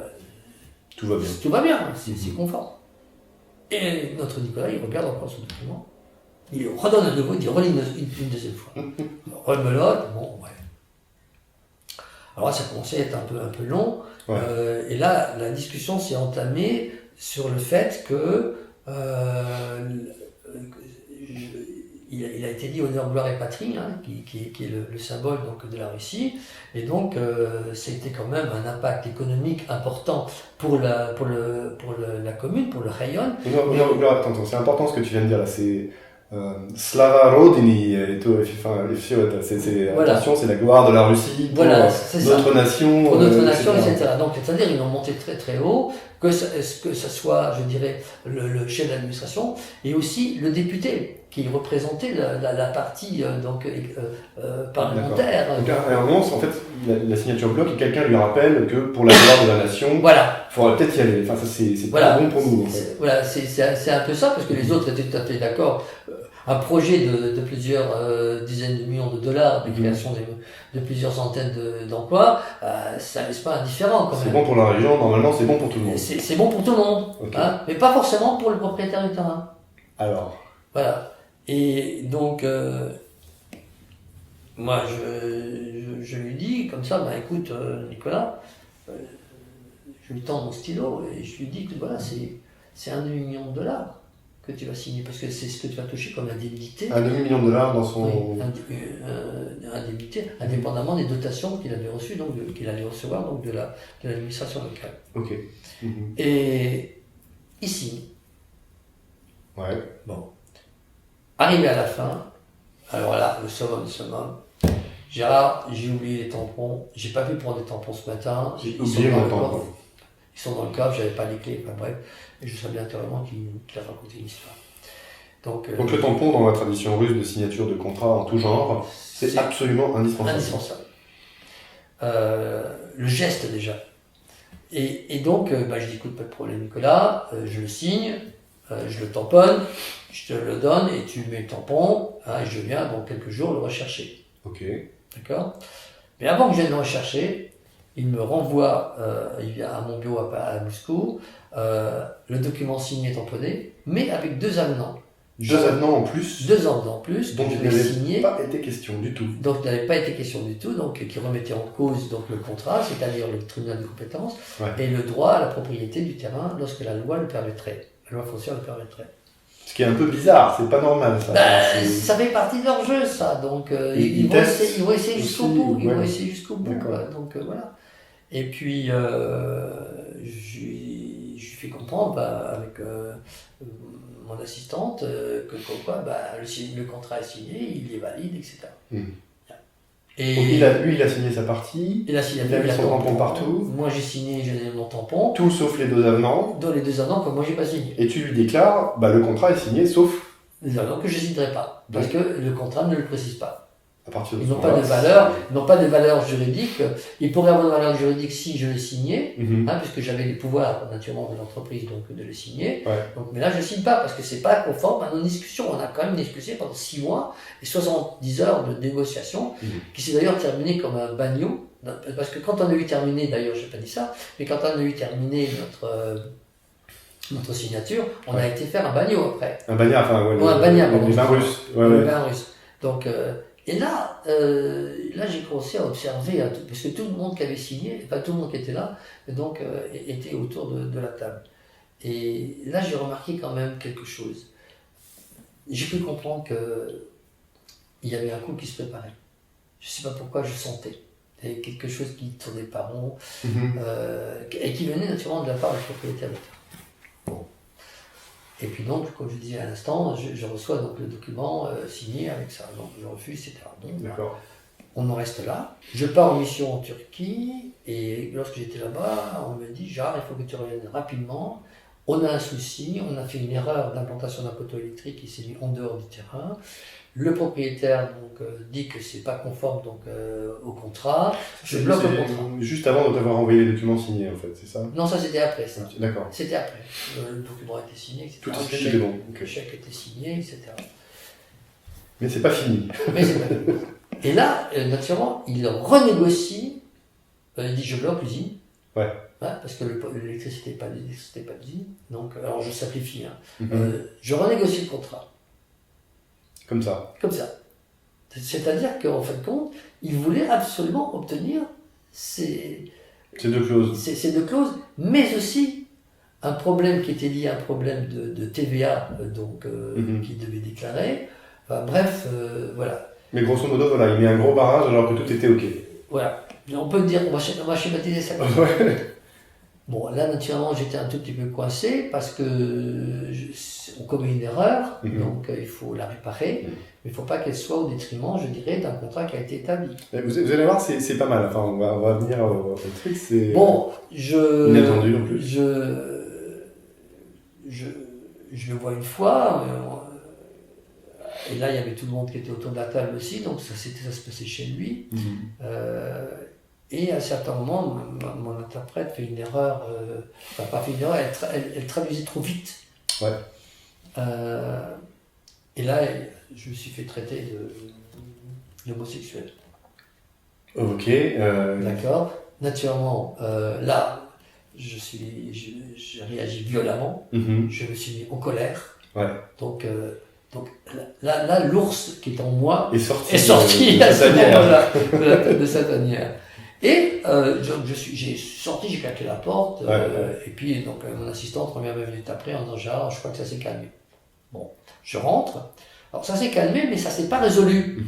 [SPEAKER 1] Tout va bien.
[SPEAKER 2] tout va bien, c'est conforme. Et notre Nicolas, il regarde encore son document, il redonne à nouveau, il dit relis une deuxième fois. Remelote, bon, ouais. Alors là, ça commençait à être un peu long,
[SPEAKER 1] Ouais.
[SPEAKER 2] et là, la discussion s'est entamée sur le fait que il a été dit honneur, gloire et patrie, hein, qui est le symbole donc, de la Russie, et donc c'était quand même un impact économique important pour la commune, pour le rayon.
[SPEAKER 1] Attends, c'est important ce que tu viens de dire là. C'est Slava Rodini et tout. Enfin,
[SPEAKER 2] Voilà.
[SPEAKER 1] attention, c'est la gloire de la Russie pour
[SPEAKER 2] Voilà, c'est ça.
[SPEAKER 1] notre nation.
[SPEAKER 2] Pour notre nation,
[SPEAKER 1] etc.
[SPEAKER 2] etc. Donc, c'est-à-dire, ils l'ont monté très très haut, que ça soit, je dirais, le chef de l'administration, et aussi le député, qui représentait la partie parlementaire.
[SPEAKER 1] Donc, à un moment, en fait, la signature bloque et quelqu'un lui rappelle que pour la gloire de la nation,
[SPEAKER 2] Voilà.
[SPEAKER 1] il faudrait peut-être y aller. Enfin, ça, c'est
[SPEAKER 2] Voilà.
[SPEAKER 1] pas bon pour nous. En fait.
[SPEAKER 2] Voilà, c'est un peu ça, parce que les autres étaient tout à fait d'accord. Un projet de plusieurs dizaines de millions de dollars, de création de plusieurs centaines d'emplois, ça laisse pas indifférent quand même.
[SPEAKER 1] C'est bon pour la région, normalement, c'est bon pour tout le monde.
[SPEAKER 2] C'est bon pour tout le monde,
[SPEAKER 1] Ok.
[SPEAKER 2] hein, mais pas forcément pour le propriétaire du terrain.
[SPEAKER 1] Alors,
[SPEAKER 2] Voilà. Et donc, moi, je lui dis comme ça, bah, écoute, Nicolas, je lui tends mon stylo et je lui dis que voilà, c'est 1 demi-million de dollars que tu vas signer, parce que c'est ce que tu vas toucher comme indemnité.
[SPEAKER 1] $1 demi-million dans son.
[SPEAKER 2] Oui, indemnité, indépendamment des dotations qu'il avait reçues, donc qu'il allait recevoir donc de l'administration locale.
[SPEAKER 1] Ok. Mhm.
[SPEAKER 2] Et ici,
[SPEAKER 1] Ouais.
[SPEAKER 2] bon, arrivé à la fin, alors là, le summum, Gérard, j'ai oublié les tampons, j'ai pas pu prendre les tampons ce matin.
[SPEAKER 1] J'ai
[SPEAKER 2] Ils
[SPEAKER 1] oublié
[SPEAKER 2] sont dans
[SPEAKER 1] mon
[SPEAKER 2] le
[SPEAKER 1] tampon.
[SPEAKER 2] coffre. Ils sont dans le coffre, j'avais pas les clés, enfin bref, et je savais intérieurement qu'il a raconté une histoire. Donc
[SPEAKER 1] Donc le tampon, dans la tradition russe de signature de contrat en tout genre, c'est absolument indispensable.
[SPEAKER 2] indispensable. Le geste déjà. Et donc, je dis écoute, pas de problème Nicolas, je le signe, je le tamponne, je te le donne et tu mets le tampon, hein, et je viens dans quelques jours le rechercher.
[SPEAKER 1] Ok.
[SPEAKER 2] D'accord ? Mais avant que je vienne le rechercher, il me renvoie, il vient à mon bureau à Moscou, le document signé et tamponné, mais avec 2 avenants.
[SPEAKER 1] 2 avenants en plus,
[SPEAKER 2] 2 avenants en plus,
[SPEAKER 1] dont
[SPEAKER 2] que je
[SPEAKER 1] il
[SPEAKER 2] vais
[SPEAKER 1] n'avait
[SPEAKER 2] signer.
[SPEAKER 1] pas été question du tout.
[SPEAKER 2] Donc, il n'avait pas été question du tout, donc qui remettait en cause donc, le contrat, c'est-à-dire le tribunal de compétence,
[SPEAKER 1] Ouais.
[SPEAKER 2] et le droit à la propriété du terrain lorsque la loi le permettrait. La loi foncière le permettrait.
[SPEAKER 1] Ce qui est un peu bizarre, c'est pas normal ça. C'est-
[SPEAKER 2] Ça fait partie de leur jeu, ça. Donc,
[SPEAKER 1] Ils testent
[SPEAKER 2] ils vont essayer jusqu'au
[SPEAKER 1] aussi,
[SPEAKER 2] bout. Ils
[SPEAKER 1] ouais.
[SPEAKER 2] vont essayer jusqu'au bout.
[SPEAKER 1] D'accord.
[SPEAKER 2] Quoi. Donc, voilà. Et puis, je lui fais comprendre avec mon assistante que quoi, le contrat est signé, il est valide, etc.
[SPEAKER 1] Hmm.
[SPEAKER 2] Et
[SPEAKER 1] Donc lui, il a signé sa partie,
[SPEAKER 2] il a signé
[SPEAKER 1] il a mis son tampon partout.
[SPEAKER 2] Moi, j'ai signé, j'ai donné mon tampon.
[SPEAKER 1] tout sauf les 2 avenants,
[SPEAKER 2] Dans les 2 avenants que moi, j'ai pas signé.
[SPEAKER 1] et tu lui déclares, le contrat est signé sauf.
[SPEAKER 2] Les avenants que je ne signerai pas. Parce que le contrat ne le précise pas.
[SPEAKER 1] À partir de
[SPEAKER 2] Ils n'ont pas de valeur juridique. Ils pourraient avoir une valeur juridique si je le signais, puisque j'avais les pouvoirs naturellement de l'entreprise donc de le signer.
[SPEAKER 1] Ouais.
[SPEAKER 2] Donc, mais là je ne signe pas parce que c'est pas conforme à nos discussions. On a quand même discuté pendant 6 mois et 70 heures de négociation, qui s'est d'ailleurs terminée comme un bagnot. Parce que quand on a eu terminé, d'ailleurs je n'ai pas dit ça, mais quand on a eu terminé notre signature, on a été faire un bagnot après.
[SPEAKER 1] Un bagnat, enfin,
[SPEAKER 2] un bagnat,
[SPEAKER 1] les bains russes.
[SPEAKER 2] Les bains russes. Donc, et là j'ai commencé à observer, parce que tout le monde qui avait signé, pas tout le monde qui était là, donc était autour de la table. Et là, j'ai remarqué quand même quelque chose. J'ai pu comprendre qu'il y avait un coup qui se préparait. Je ne sais pas pourquoi, je sentais. Il y avait quelque chose qui tournait pas rond, et qui venait naturellement de la part du propriétaire de terrain. Bon. Et puis donc, comme je disais à l'instant, je reçois donc le document signé avec ça. Donc je refuse, etc. Bon,
[SPEAKER 1] d'accord.
[SPEAKER 2] On en reste là. Je pars en mission en Turquie, et lorsque j'étais là-bas, on me dit, Gérard, il faut que tu reviennes rapidement. On a un souci, on a fait une erreur d'implantation d'un poteau électrique qui s'est mis en dehors du terrain. Le propriétaire donc, dit que c'est pas conforme donc, au contrat. Je bloque le contrat.
[SPEAKER 1] Juste avant de t'avoir envoyé les documents signés, en fait, c'est ça?
[SPEAKER 2] Non, ça c'était après. Ça.
[SPEAKER 1] D'accord.
[SPEAKER 2] C'était après. Le document a été signé, etc.
[SPEAKER 1] Tout est bon.
[SPEAKER 2] Le chèque a été signé, etc.
[SPEAKER 1] Mais c'est pas fini.
[SPEAKER 2] Mais c'est pas fini. Et là, naturellement, il renégocie. Il dit je bloque l'usine.
[SPEAKER 1] Ouais.
[SPEAKER 2] Parce que l'électricité n'est pas l'usine. Donc, alors je simplifie. Je renégocie le contrat.
[SPEAKER 1] Comme ça.
[SPEAKER 2] Comme ça. C'est-à-dire qu'en fin de compte, il voulait absolument obtenir ces
[SPEAKER 1] deux clauses.
[SPEAKER 2] Ces 2 clauses, mais aussi un problème qui était lié à un problème de TVA donc, qu'il devait déclarer. Enfin, bref, voilà.
[SPEAKER 1] Mais grosso modo, voilà, il met un gros barrage alors que tout était OK. Voilà.
[SPEAKER 2] On peut dire, on va schématiser ça comme ça. Bon, là, naturellement, j'étais un tout petit peu coincé parce que on commet une erreur, donc il faut la réparer, mais il ne faut pas qu'elle soit au détriment, je dirais, d'un contrat qui a été établi.
[SPEAKER 1] Vous allez voir, c'est pas mal. Enfin, on va venir au truc. C'est
[SPEAKER 2] bon,
[SPEAKER 1] inattendu non plus.
[SPEAKER 2] Je le vois une fois, et là, il y avait tout le monde qui était autour de la table aussi, donc ça se passait chez lui. Et à un certain moment, mon interprète fait une erreur, enfin pas fait une erreur, elle traduisait trop vite.
[SPEAKER 1] Ouais.
[SPEAKER 2] Et là, je me suis fait traiter d'homosexuel.
[SPEAKER 1] Ok.
[SPEAKER 2] D'accord. Naturellement, là, j'ai réagi violemment, je me suis mis en colère.
[SPEAKER 1] Ouais.
[SPEAKER 2] Donc là, l'ours qui est en moi
[SPEAKER 1] est sorti
[SPEAKER 2] de sa tanière. Et j'ai sorti, j'ai claqué la porte, et puis donc mon assistante revient 20 minutes après en disant Gérard, je crois que ça s'est calmé. Bon, je rentre. Alors ça s'est calmé, mais ça s'est pas résolu.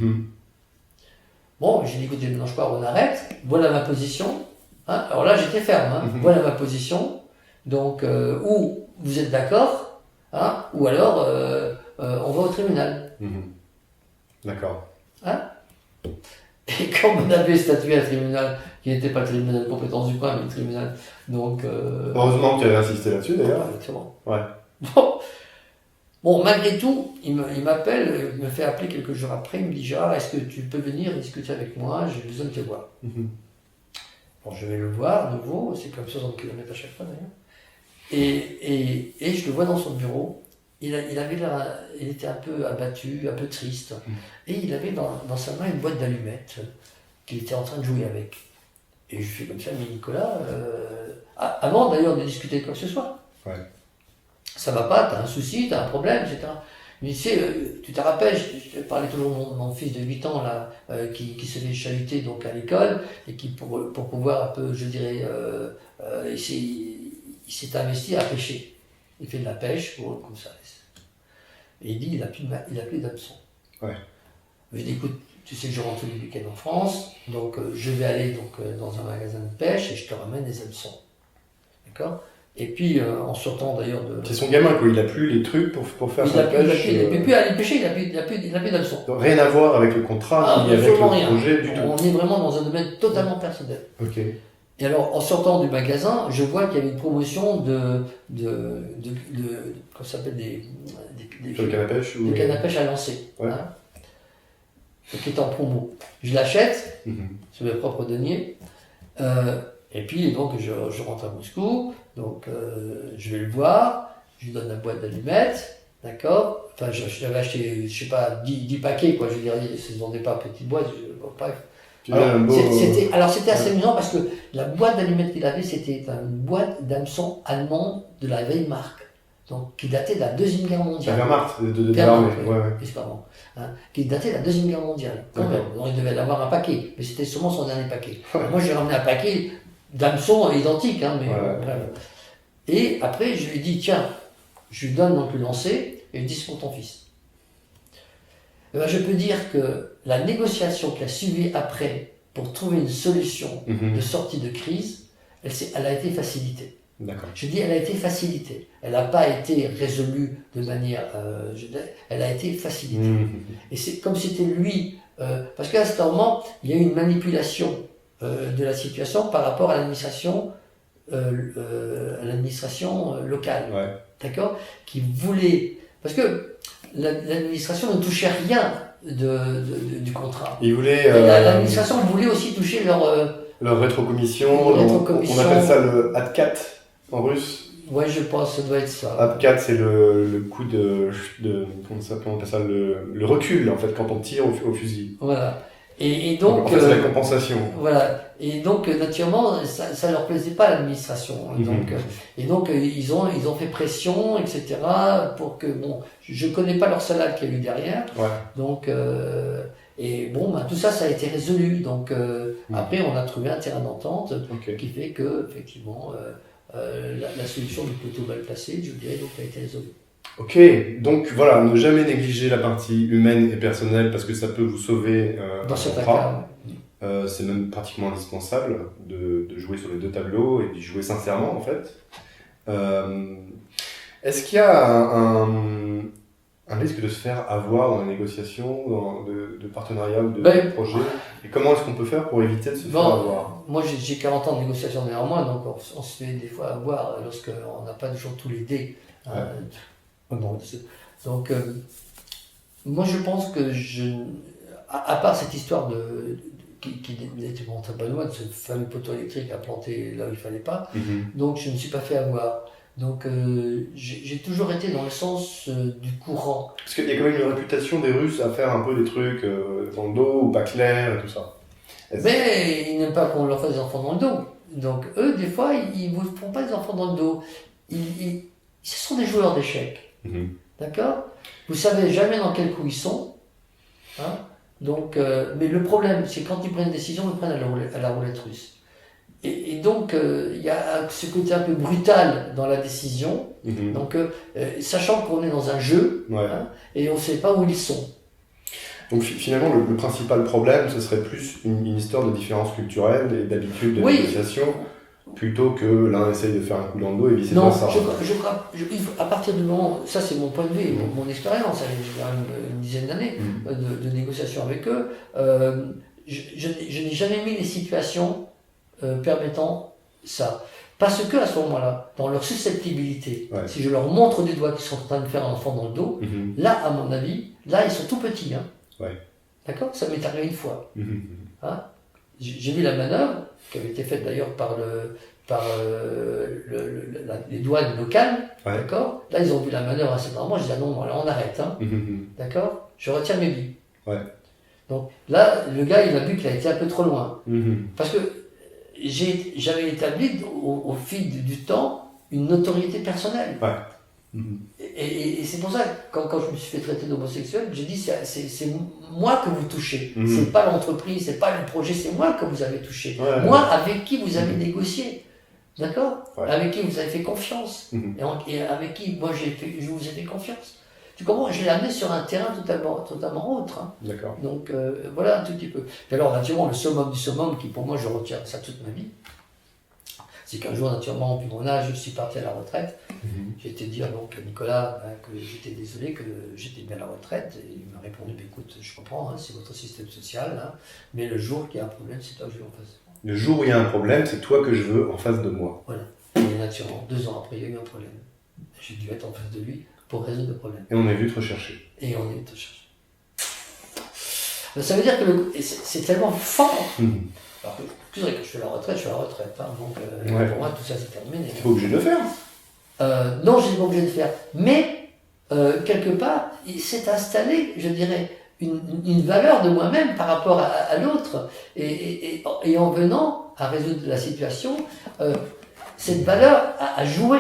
[SPEAKER 2] Bon, j'ai dit écoutez, ne mange pas, on arrête. Voilà ma position. Hein, alors là, j'étais ferme. Voilà ma position. Donc, ou vous êtes d'accord, hein, ou alors on va au tribunal.
[SPEAKER 1] D'accord.
[SPEAKER 2] Hein? Et quand on avait statué à un tribunal, qui n'était pas le tribunal de compétence du coin, mais le tribunal, donc...
[SPEAKER 1] Heureusement que tu avais insisté là-dessus, d'ailleurs.
[SPEAKER 2] Exactement.
[SPEAKER 1] Ouais.
[SPEAKER 2] Bon, malgré tout, il m'appelle, il me fait appeler quelques jours après, il me dit « Gérard, est-ce que tu peux venir discuter avec moi? J'ai besoin de te voir. Bon, je vais le voir, à nouveau, c'est comme 60 km à chaque fois, d'ailleurs. Et je le vois dans son bureau. Il était un peu abattu, un peu triste. Et il avait dans sa main une boîte d'allumettes qu'il était en train de jouer avec. Et je fais comme ça, mais Nicolas, avant d'ailleurs de discuter de quoi que ce soit.
[SPEAKER 1] Ouais.
[SPEAKER 2] Ça va pas, t'as un souci, t'as un problème, etc. Mais tu sais, tu te rappelles, je te parlais toujours de mon fils de 8 ans là, qui se fait chahuter donc à l'école, et qui pour pouvoir un peu, je dirais, il s'est investi à pêcher. Il fait de la pêche, comme ça. Et il dit, il a plus d'hameçon.
[SPEAKER 1] Ouais.
[SPEAKER 2] Je dis, écoute, tu sais que je rentre tous les week-ends en France, donc je vais aller donc, dans un magasin de pêche et je te ramène des hameçons. D'accord? Et puis, en sortant d'ailleurs de...
[SPEAKER 1] C'est son gamin, quoi. Il n'a plus les trucs pour faire sa pêche.
[SPEAKER 2] Il ne peut plus aller pêcher, il n'a plus d'hameçon.
[SPEAKER 1] Rien à voir avec le contrat, ni avec le projet du tout.
[SPEAKER 2] On est vraiment dans un domaine totalement personnel.
[SPEAKER 1] Ok.
[SPEAKER 2] Et alors, en sortant du magasin, je vois qu'il y avait une promotion comment ça s'appelle,
[SPEAKER 1] sur le canne à pêche
[SPEAKER 2] des cannes à pêche à lancer.
[SPEAKER 1] Ouais.
[SPEAKER 2] Hein. qui est en promo. Je l'achète sur mes propres deniers. Et puis donc je rentre à Moscou, donc je vais le voir, je lui donne la boîte d'allumettes, d'accord. Enfin, j'avais acheté, je sais pas, 10 paquets, quoi. Je veux dire, ils ne se vendaient pas petites boîtes, bref. Alors c'était assez amusant parce que la boîte d'allumettes qu'il avait, c'était une boîte d'hameçons allemande de la Wehrmacht, donc qui datait de la Deuxième Guerre mondiale.
[SPEAKER 1] La Wehrmacht de
[SPEAKER 2] l'armée,
[SPEAKER 1] ouais.
[SPEAKER 2] Qui datait de la Deuxième Guerre mondiale. Quand même. Donc il devait avoir un paquet, mais c'était sûrement son dernier paquet. Moi j'ai ramené un paquet d'hameçons identiques, hein, mais bref. Et après je lui dis tiens, je lui donne donc le lancer et je dis c'est pour ton fils. Et ben, je peux dire que la négociation qui a suivi après pour trouver une solution de sortie de crise, elle a été facilitée.
[SPEAKER 1] D'accord.
[SPEAKER 2] Je dis elle a été facilitée. Elle n'a pas été résolue de manière... elle a été facilitée. Et c'est comme c'était lui... parce qu'à ce moment, il y a eu une manipulation de la situation par rapport à l'administration locale. Ouais. D'accord. Qui voulait... Parce que l'administration ne touchait rien du contrat. L'administration voulait aussi toucher
[SPEAKER 1] leur rétrocommission. On appelle ça le ADCAT en russe.
[SPEAKER 2] Ouais, je pense que ça doit être ça.
[SPEAKER 1] ADCAT, c'est le coup de comment on appelle ça, le recul, en fait, quand on tire au fusil.
[SPEAKER 2] Voilà. Et donc,
[SPEAKER 1] en fait, c'est la compensation.
[SPEAKER 2] Voilà. Et donc, naturellement, ça leur plaisait pas, l'administration. Et donc, ils ont fait pression, etc., pour que, bon, je connais pas leur salade qu'il y a eu derrière. Ouais. Donc, et bon, tout ça, ça a été résolu. Donc, après, on a trouvé un terrain d'entente qui fait que, effectivement, la solution du poteau mal placé, je dirais, donc, a été résolue.
[SPEAKER 1] Ok, donc voilà, ne jamais négliger la partie humaine et personnelle parce que ça peut vous sauver
[SPEAKER 2] dans ce cas.
[SPEAKER 1] C'est même pratiquement indispensable de jouer sur les deux tableaux et d'y jouer sincèrement en fait. Est-ce qu'il y a un risque de se faire avoir dans la négociation de partenariat ou de projet? Et comment est-ce qu'on peut faire pour éviter de se faire avoir?
[SPEAKER 2] Moi j'ai 40 ans de négociation derrière moi, donc on se fait des fois avoir lorsqu'on n'a pas toujours tous les dés. Donc, moi je pense que à part cette histoire qui n'était très pas loin de ce fameux poteau électrique à planter là où il ne fallait pas, donc je ne me suis pas fait avoir. Donc j'ai toujours été dans le sens du courant.
[SPEAKER 1] Parce qu'il y a quand même une réputation des Russes à faire un peu des trucs dans le dos ou pas clairs et tout ça.
[SPEAKER 2] Mais ils n'aiment pas qu'on leur fasse des enfants dans le dos. Donc eux, des fois, ils ne vous font pas des enfants dans le dos. Ce sont des joueurs d'échecs. D'accord? Vous savez jamais dans quel coup ils sont. Hein? Donc, mais le problème, c'est quand ils prennent une décision, ils le prennent à la roulette russe. Et donc, il y a ce côté un peu brutal dans la décision. Donc, sachant qu'on est dans un jeu, hein, et on ne sait pas où ils sont.
[SPEAKER 1] Donc finalement, le principal problème, ce serait plus une histoire de différence culturelle et d'habitude de négociation. Plutôt que l'un essaye de faire un coup dans le dos et vice-versa.
[SPEAKER 2] Non, à partir du moment, ça c'est mon point de vue, mon expérience, j'ai quand même une dizaine d'années de négociation avec eux, je n'ai jamais mis les situations permettant ça. Parce que à ce moment-là, dans leur susceptibilité, si je leur montre du doigt qu'ils sont en train de faire un enfant dans le dos, là, à mon avis, là ils sont tout petits. Hein. D'accord? Ça m'est arrivé une fois. Hein? J'ai vu la manœuvre, qui avait été faite d'ailleurs par les douanes locales, d'accord. Là, ils ont vu la manœuvre assez normalement, je dis, ah non, là, on arrête, hein, d'accord. Je retire mes billes. Donc là, le gars, il a vu qu'il a été un peu trop loin. Parce que j'avais établi, au fil du temps, une notoriété personnelle. Et c'est pour ça que quand je me suis fait traiter d'homosexuel, j'ai dit c'est moi que vous touchez, c'est pas l'entreprise, c'est pas le projet, c'est moi que vous avez touché. Moi avec qui vous avez négocié, d'accord, avec qui vous avez fait confiance, et avec qui moi je vous ai fait confiance. Tu comprends? Je l'ai amené sur un terrain totalement autre. Hein.
[SPEAKER 1] D'accord.
[SPEAKER 2] Donc voilà un tout petit peu. Et alors naturellement le summum du summum qui pour moi je retiens ça toute ma vie. C'est qu'un jour, naturellement, vu mon âge, je suis parti à la retraite. J'ai été dire donc à Nicolas que j'étais désolé, que j'étais bien à la retraite. Et il m'a répondu, écoute, je comprends, hein, c'est votre système social, hein, mais le jour qu'il y a un problème, c'est toi que je veux en face de moi.
[SPEAKER 1] Le jour où il y a un problème, c'est toi que je veux en face de moi.
[SPEAKER 2] Voilà. Et naturellement, 2 ans après, il y a eu un problème. J'ai dû être en face de lui pour résoudre le problème.
[SPEAKER 1] Et on est venu te rechercher.
[SPEAKER 2] Et on est venu te rechercher. Ça veut dire que c'est tellement fort. Alors que, tu sais, quand je fais la retraite, je fais la retraite. Hein, donc, pour moi, tout ça, c'est terminé.
[SPEAKER 1] Tu n'es pas obligé de le faire.
[SPEAKER 2] Non, je n'ai pas obligé de le faire. Mais, quelque part, il s'est installé, je dirais, une valeur de moi-même par rapport à l'autre. Et en venant à résoudre la situation, cette valeur a joué.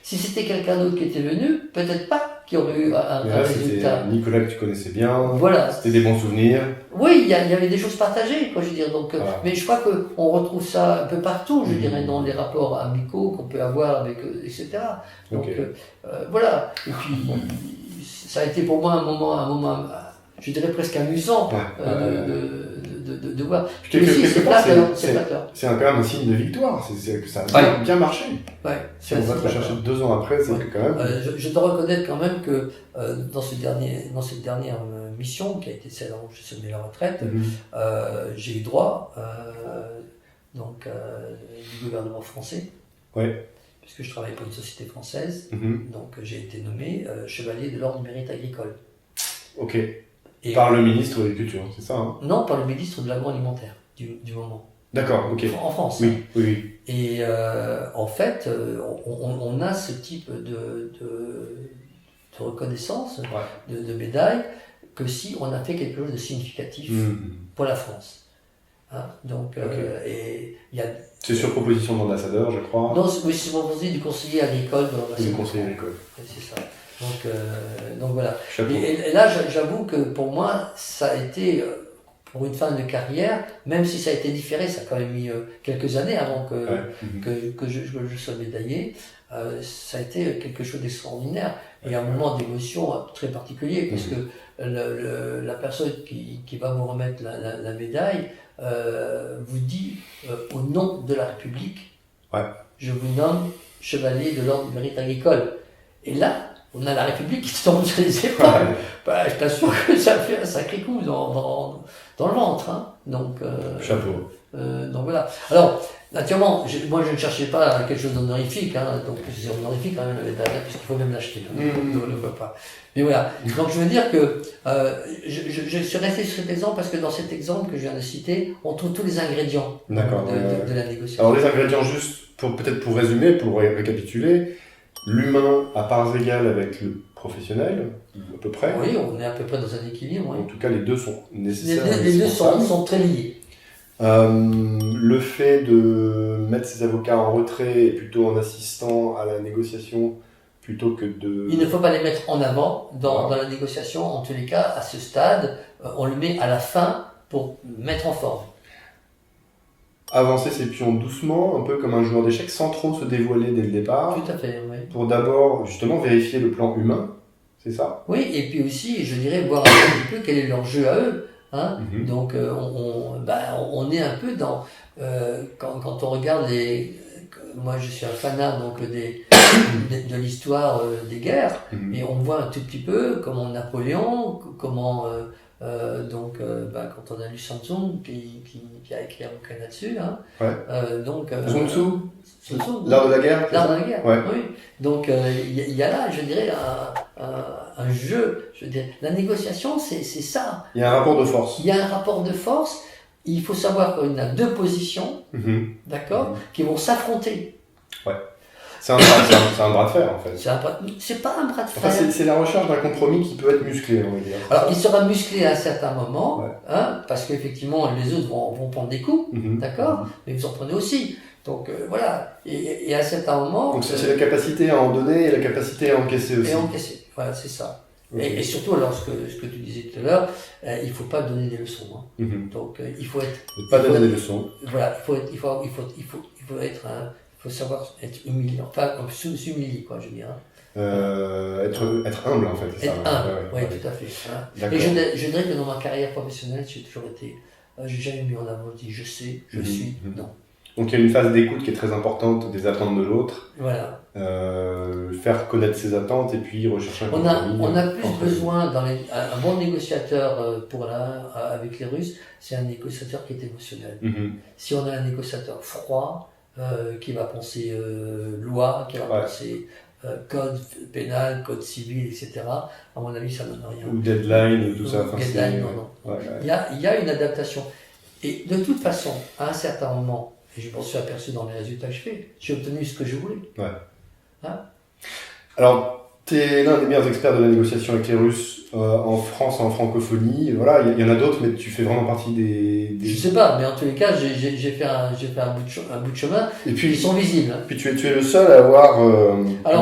[SPEAKER 2] Si c'était quelqu'un d'autre qui était venu, peut-être pas qu'il y aurait eu un résultat.
[SPEAKER 1] C'était Nicolas que tu connaissais bien,
[SPEAKER 2] voilà.
[SPEAKER 1] C'était des bons souvenirs.
[SPEAKER 2] Oui, il y avait des choses partagées, quoi, je veux dire. Donc, mais je crois qu'on retrouve ça un peu partout, je dirais, dans les rapports amicaux qu'on peut avoir avec, etc. Donc, voilà. Et puis, ça a été pour moi un moment, je dirais presque amusant de voir.
[SPEAKER 1] C'est quand même un signe de victoire, c'est que ça a bien marché. Si on va te rechercher 2 ans après, c'est quand même...
[SPEAKER 2] je dois reconnaître quand même que dans cette dernière mission, qui a été celle où j'ai semé la retraite, j'ai eu droit du gouvernement français, puisque je travaille pour une société française, donc j'ai été nommé chevalier de l'ordre du mérite agricole.
[SPEAKER 1] Ok. Par le ministre de l'Agriculture, c'est ça
[SPEAKER 2] Non, par le ministre de l'agroalimentaire du moment.
[SPEAKER 1] D'accord, ok.
[SPEAKER 2] En France.
[SPEAKER 1] Oui.
[SPEAKER 2] Et en fait, on a ce type de reconnaissance, de médaille, que si on a fait quelque chose de significatif pour la France. Hein, donc, et il y a...
[SPEAKER 1] C'est sur proposition de l'ambassadeur, je crois.
[SPEAKER 2] Non, oui, c'est sur proposition du conseiller agricole de l'ambassadeur.
[SPEAKER 1] Du conseiller agricole.
[SPEAKER 2] C'est ça. Donc voilà. Et là, j'avoue que pour moi, ça a été, pour une fin de carrière, même si ça a été différé, ça a quand même mis quelques années avant que je sois médaillé, ça a été quelque chose d'extraordinaire et un moment d'émotion très particulier, parce que la personne qui va vous remettre la médaille vous dit au nom de la République, je vous nomme chevalier de l'ordre du mérite agricole. Et là, on a la République qui se tombe sur les épaules. Je t'assure que ça fait un sacré coup dans le ventre. Hein. Donc,
[SPEAKER 1] chapeau.
[SPEAKER 2] Donc voilà. Alors, naturellement, moi je ne cherchais pas quelque chose d'honorifique. Hein, donc c'est honorifique quand même, puisqu'il faut même l'acheter. Donc, on ne peut pas. Mais voilà. Donc je veux dire que je suis resté sur cet exemple parce que dans cet exemple que je viens de citer, on trouve tous les ingrédients de la négociation.
[SPEAKER 1] Alors les ingrédients, juste peut-être pour résumer, pour récapituler. L'humain à parts égales avec le professionnel, à peu près.
[SPEAKER 2] Oui, on est à peu près dans un équilibre.
[SPEAKER 1] En tout cas, les deux sont nécessaires.
[SPEAKER 2] Les deux sont très liés.
[SPEAKER 1] Le fait de mettre ses avocats en retrait et plutôt en assistant à la négociation plutôt que de...
[SPEAKER 2] Il ne faut pas les mettre en avant dans la négociation. En tous les cas, à ce stade, on le met à la fin pour mettre en forme.
[SPEAKER 1] Avancer ses pions doucement, un peu comme un joueur d'échecs, sans trop se dévoiler dès le départ.
[SPEAKER 2] Tout à fait, oui.
[SPEAKER 1] Pour d'abord, justement, vérifier le plan humain, c'est ça?
[SPEAKER 2] Oui, et puis aussi, je dirais, voir un petit peu quel est leur jeu à eux. Hein. Donc, on est un peu dans... quand on regarde moi, je suis un fanat donc, de l'histoire des guerres, et on voit un tout petit peu comment Napoléon, comment... quand on a lu Sun Tzu qui a écrit un bouquin là-dessus,
[SPEAKER 1] Sun Tzu, l'art de la guerre.
[SPEAKER 2] L'art de la guerre, oui. Donc il y a là, je dirais, un jeu. Je dirais, la négociation, c'est ça.
[SPEAKER 1] Il y a un rapport de force.
[SPEAKER 2] Il y a un rapport de force. Il faut savoir qu'il y a 2 positions, d'accord, qui vont s'affronter.
[SPEAKER 1] Ouais. C'est un bras de fer, en fait.
[SPEAKER 2] C'est pas un bras de fer.
[SPEAKER 1] Enfin, c'est la recherche d'un compromis qui peut être musclé, on va dire.
[SPEAKER 2] Alors, il sera musclé à un certain moment, parce qu'effectivement, les autres vont prendre des coups, d'accord, mais vous en prenez aussi. Donc, voilà. Et à un certain moment...
[SPEAKER 1] Donc, c'est la capacité à en donner et la capacité à encaisser aussi.
[SPEAKER 2] Et encaisser, voilà, c'est ça. Et surtout, alors, ce que tu disais tout à l'heure, il ne faut pas donner des leçons. Hein. Donc, il faut être...
[SPEAKER 1] Pas donner des leçons.
[SPEAKER 2] Voilà, il faut savoir être humilié, enfin, s'humilier, quoi, je veux dire.
[SPEAKER 1] Être humble, en fait.
[SPEAKER 2] Être humble, oui, tout à fait. Hein. Et je dirais que dans ma carrière professionnelle, j'ai toujours été... j'ai jamais mis en avant, je dis je sais, je suis, non.
[SPEAKER 1] Donc il y a une phase d'écoute qui est très importante des attentes de l'autre.
[SPEAKER 2] Voilà.
[SPEAKER 1] Faire connaître ses attentes et puis rechercher un compromis.
[SPEAKER 2] On a plus besoin, un bon négociateur avec les Russes, c'est un négociateur qui est émotionnel. Si on a un négociateur froid, qui va penser loi, qui va penser code pénal, code civil, etc., à mon avis, ça ne donne rien.
[SPEAKER 1] Ou deadline, tout ça.
[SPEAKER 2] Deadline, non. Il y a une adaptation. Et de toute façon, à un certain moment, et je m'en suis aperçu dans les résultats que je fais, j'ai obtenu ce que je voulais.
[SPEAKER 1] Ouais.
[SPEAKER 2] Hein?
[SPEAKER 1] Alors, tu es l'un des meilleurs experts de la négociation avec les Russes en France, en francophonie. Voilà, il y en a d'autres, mais tu fais vraiment partie des...
[SPEAKER 2] Je sais pas, mais en tous les cas, j'ai fait un bout de chemin.
[SPEAKER 1] Et puis,
[SPEAKER 2] ils sont visibles. Hein.
[SPEAKER 1] Puis tu es le seul à avoir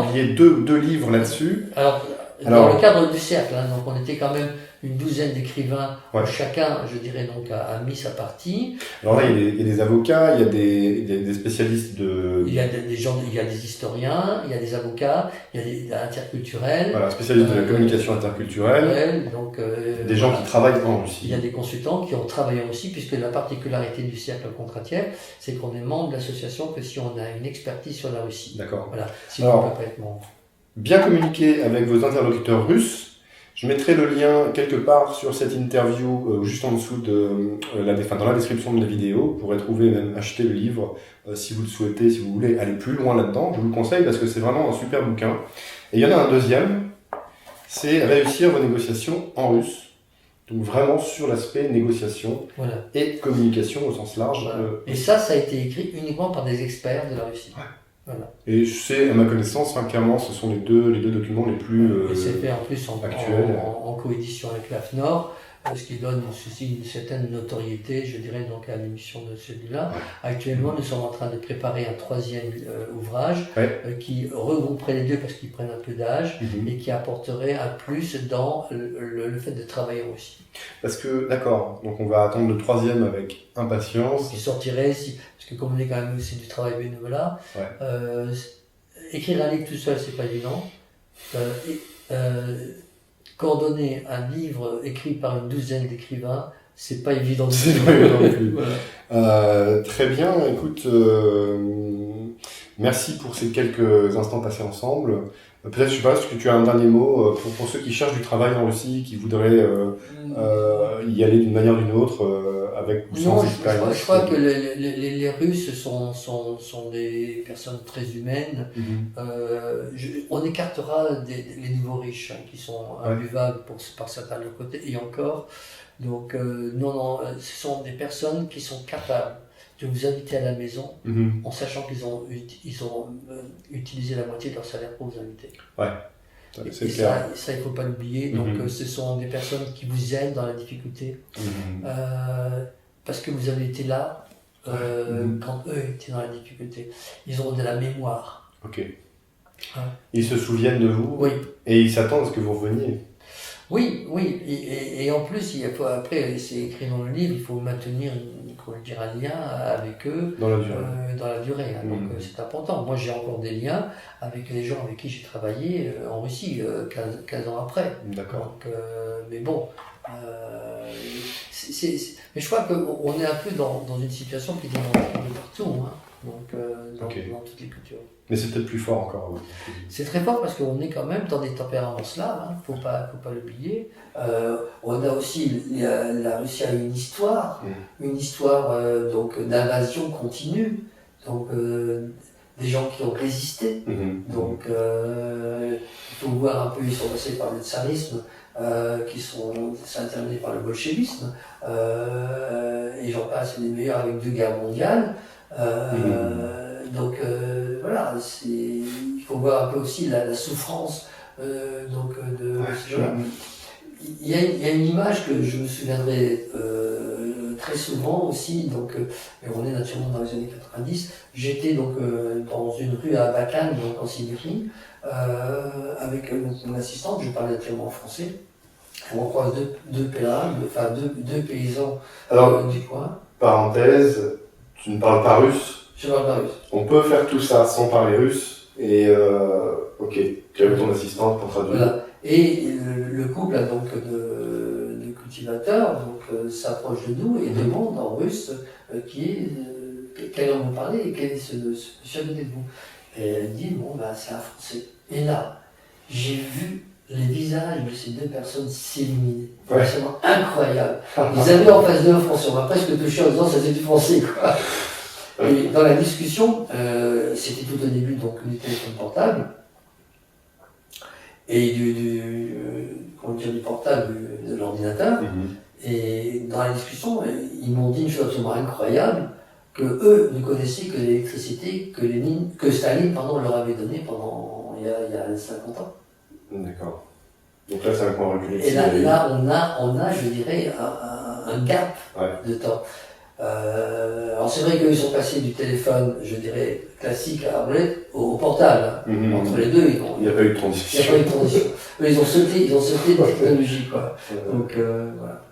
[SPEAKER 1] publié deux livres là-dessus.
[SPEAKER 2] Alors, dans le cadre du cercle, hein, donc on était quand même une douzaine d'écrivains, chacun, je dirais, donc, a mis sa partie.
[SPEAKER 1] Alors là, il y a des avocats, il y a des spécialistes de...
[SPEAKER 2] Il y a des gens, il y a des historiens, il y a des avocats, il y a des interculturels.
[SPEAKER 1] Voilà, spécialistes de la communication interculturelle.
[SPEAKER 2] Donc,
[SPEAKER 1] des gens qui travaillent en Russie.
[SPEAKER 2] Il y a des consultants qui ont travaillé en Russie, puisque la particularité du cercle Kondratiev, c'est qu'on est membre de l'association que si on a une expertise sur la Russie.
[SPEAKER 1] D'accord.
[SPEAKER 2] Voilà. Sinon, on ne peut pas être membre.
[SPEAKER 1] Bien communiquer avec vos interlocuteurs russes. Je mettrai le lien quelque part sur cette interview, juste en dessous dans la description de la vidéo. Vous pourrez trouver, même acheter le livre si vous le souhaitez, si vous voulez aller plus loin là-dedans. Je vous le conseille parce que c'est vraiment un super bouquin. Et il y en a un deuxième, c'est Réussir vos négociations en russe. Donc vraiment sur l'aspect négociation et communication au sens large.
[SPEAKER 2] Voilà. Et ça a été écrit uniquement par des experts de la Russie. Ouais. Voilà.
[SPEAKER 1] Et je sais, à ma connaissance, clairement, ce sont les deux documents les plus
[SPEAKER 2] et c'est fait en plus
[SPEAKER 1] actuels.
[SPEAKER 2] En coédition avec l'AFNOR, ce qui donne aussi une certaine notoriété, je dirais, donc à l'émission de celui-là. Ouais. Actuellement, nous sommes en train de préparer un troisième ouvrage qui regrouperait les deux parce qu'ils prennent un peu d'âge et qui apporterait un plus dans le fait de travailler aussi.
[SPEAKER 1] Parce que, d'accord, donc on va attendre le troisième avec impatience.
[SPEAKER 2] Qui sortirait, parce que comme on est quand même aussi du travail bénévolat, écrire un livre tout seul, c'est pas évident. Coordonner un livre écrit par une douzaine d'écrivains, c'est pas évident.
[SPEAKER 1] C'est pas évident non plus. Très bien, écoute, merci pour ces quelques instants passés ensemble. Peut-être, je sais pas, est-ce que tu as un dernier mot pour ceux qui cherchent du travail en Russie, qui voudraient y aller d'une manière ou d'une autre, avec ou sans expérience?
[SPEAKER 2] Je crois que les Russes sont des personnes très humaines. On écartera les nouveaux riches qui sont imbuvables par certains de leur côté, et encore. Donc, non, ce sont des personnes qui sont capables de vous inviter à la maison en sachant qu'ils ont utilisé la moitié de leur salaire pour vous inviter.
[SPEAKER 1] Ouais, c'est clair.
[SPEAKER 2] Ça, il ne faut pas l'oublier. Donc, ce sont des personnes qui vous aident dans la difficulté parce que vous avez été là quand eux étaient dans la difficulté. Ils ont de la mémoire.
[SPEAKER 1] Ok. Ils se souviennent de vous et ils s'attendent à ce que vous reveniez.
[SPEAKER 2] Oui, et en plus, après, c'est écrit dans le livre, il faut maintenir un lien avec eux dans la durée. Donc c'est important. Moi, j'ai encore des liens avec les gens avec qui j'ai travaillé en Russie 15 ans après.
[SPEAKER 1] D'accord.
[SPEAKER 2] Donc, mais bon, mais je crois qu'on est un peu dans une situation qui est un peu partout, dans toutes les cultures.
[SPEAKER 1] Mais c'est peut-être plus fort encore.
[SPEAKER 2] C'est très fort parce qu'on est quand même dans des tempéraments slaves, faut pas l'oublier. On a aussi, la Russie a une histoire donc d'invasion continue, donc des gens qui ont résisté. Donc il faut voir un peu, ils sont passés par le tsarisme, c'est terminé par le bolchevisme, et j'en passe les meilleurs avec 2 guerres mondiales. Donc voilà, il faut voir un peu aussi la souffrance de ces gens-là. Il y a une image que je me souviendrai très souvent aussi, donc on est naturellement dans les années 90. J'étais donc dans une rue à Bakan, donc en Sibérie, avec mon assistante, je parlais naturellement français. On croise deux pèlerins, deux paysans du coin.
[SPEAKER 1] Parenthèse, tu ne parles pas russe?
[SPEAKER 2] Je parle pas russe.
[SPEAKER 1] On peut faire tout ça sans parler russe, et ok, tu as ton assistante pour traduire.
[SPEAKER 2] Voilà. Et le couple donc, de cultivateurs s'approche de nous et demande en russe quelle langue vous parlez et quel est ce monsieur à côté de vous. Et elle dit, c'est un Français. Et là, j'ai vu les visages de ces 2 personnes s'éliminer. C'est vraiment incroyable. Ils avaient en face d'eux un Français. On va presque toucher en disant, ça c'est du Français, quoi. Et dans la discussion, c'était tout au début, donc, du téléphone portable. et du portable de l'ordinateur. Et dans la discussion, ils m'ont dit une chose absolument incroyable, que eux ne connaissaient que l'électricité que Staline leur avait donnée pendant il y a 50 ans.
[SPEAKER 1] D'accord. Donc là, c'est un point reculé.
[SPEAKER 2] Et là on a, je dirais, un gap de temps. Alors c'est vrai qu'ils sont passés du téléphone, je dirais, classique à roulette au portable. Entre les deux,
[SPEAKER 1] il n'y a pas eu de transition.
[SPEAKER 2] Mais ils ont sauté dans la technologie, quoi. Donc voilà.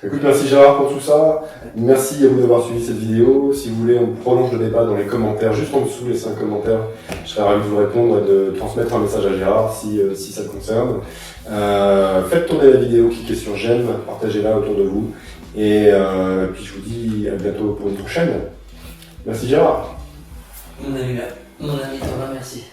[SPEAKER 1] Écoute, merci Gérard pour tout ça. Merci à vous d'avoir suivi cette vidéo. Si vous voulez, on prolonge le débat dans les commentaires, juste en dessous les 5 commentaires. Je serais ravi de vous répondre et de transmettre un message à Gérard si ça le concerne. Faites tourner la vidéo, cliquez sur j'aime, partagez-la autour de vous. Et puis je vous dis à bientôt pour une prochaine. Merci Gérard.
[SPEAKER 2] Mon ami Thomas, merci.